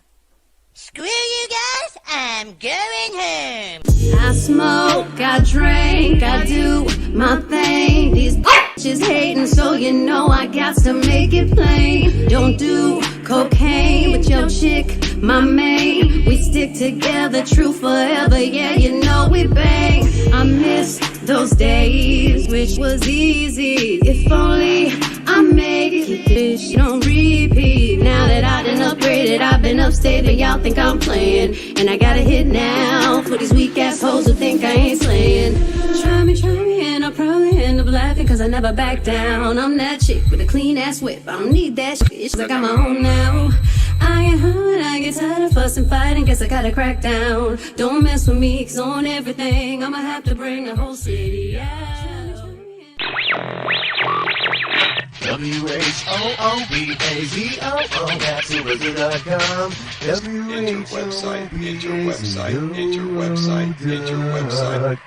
Screw you guys, I'm going home. I smoke, I drink, I do my thing. These bitches hating, so you know I got to make it plain. Don't do cocaine with your chick, my main. We stick together, true forever, yeah, you know we bang. I miss those days, which was easy. If only I make it, this on repeat. Now that I done upgraded, I've been upstate, and y'all think I'm playing. And I got a hit now for these weak assholes who think I ain't slaying. Try me, and I'll probably end up laughing, cause I never back down. I'm that chick with a clean ass whip. I don't need that shit, it's like I'm my own now. I get hurt, I get tired of fussing, fighting, guess I gotta crack down. Don't mess with me, cause on everything I'ma have to bring the whole city out. WHOOBAZOO, that's Hoobazoo.com. Enter website, enter website, enter website, enter website.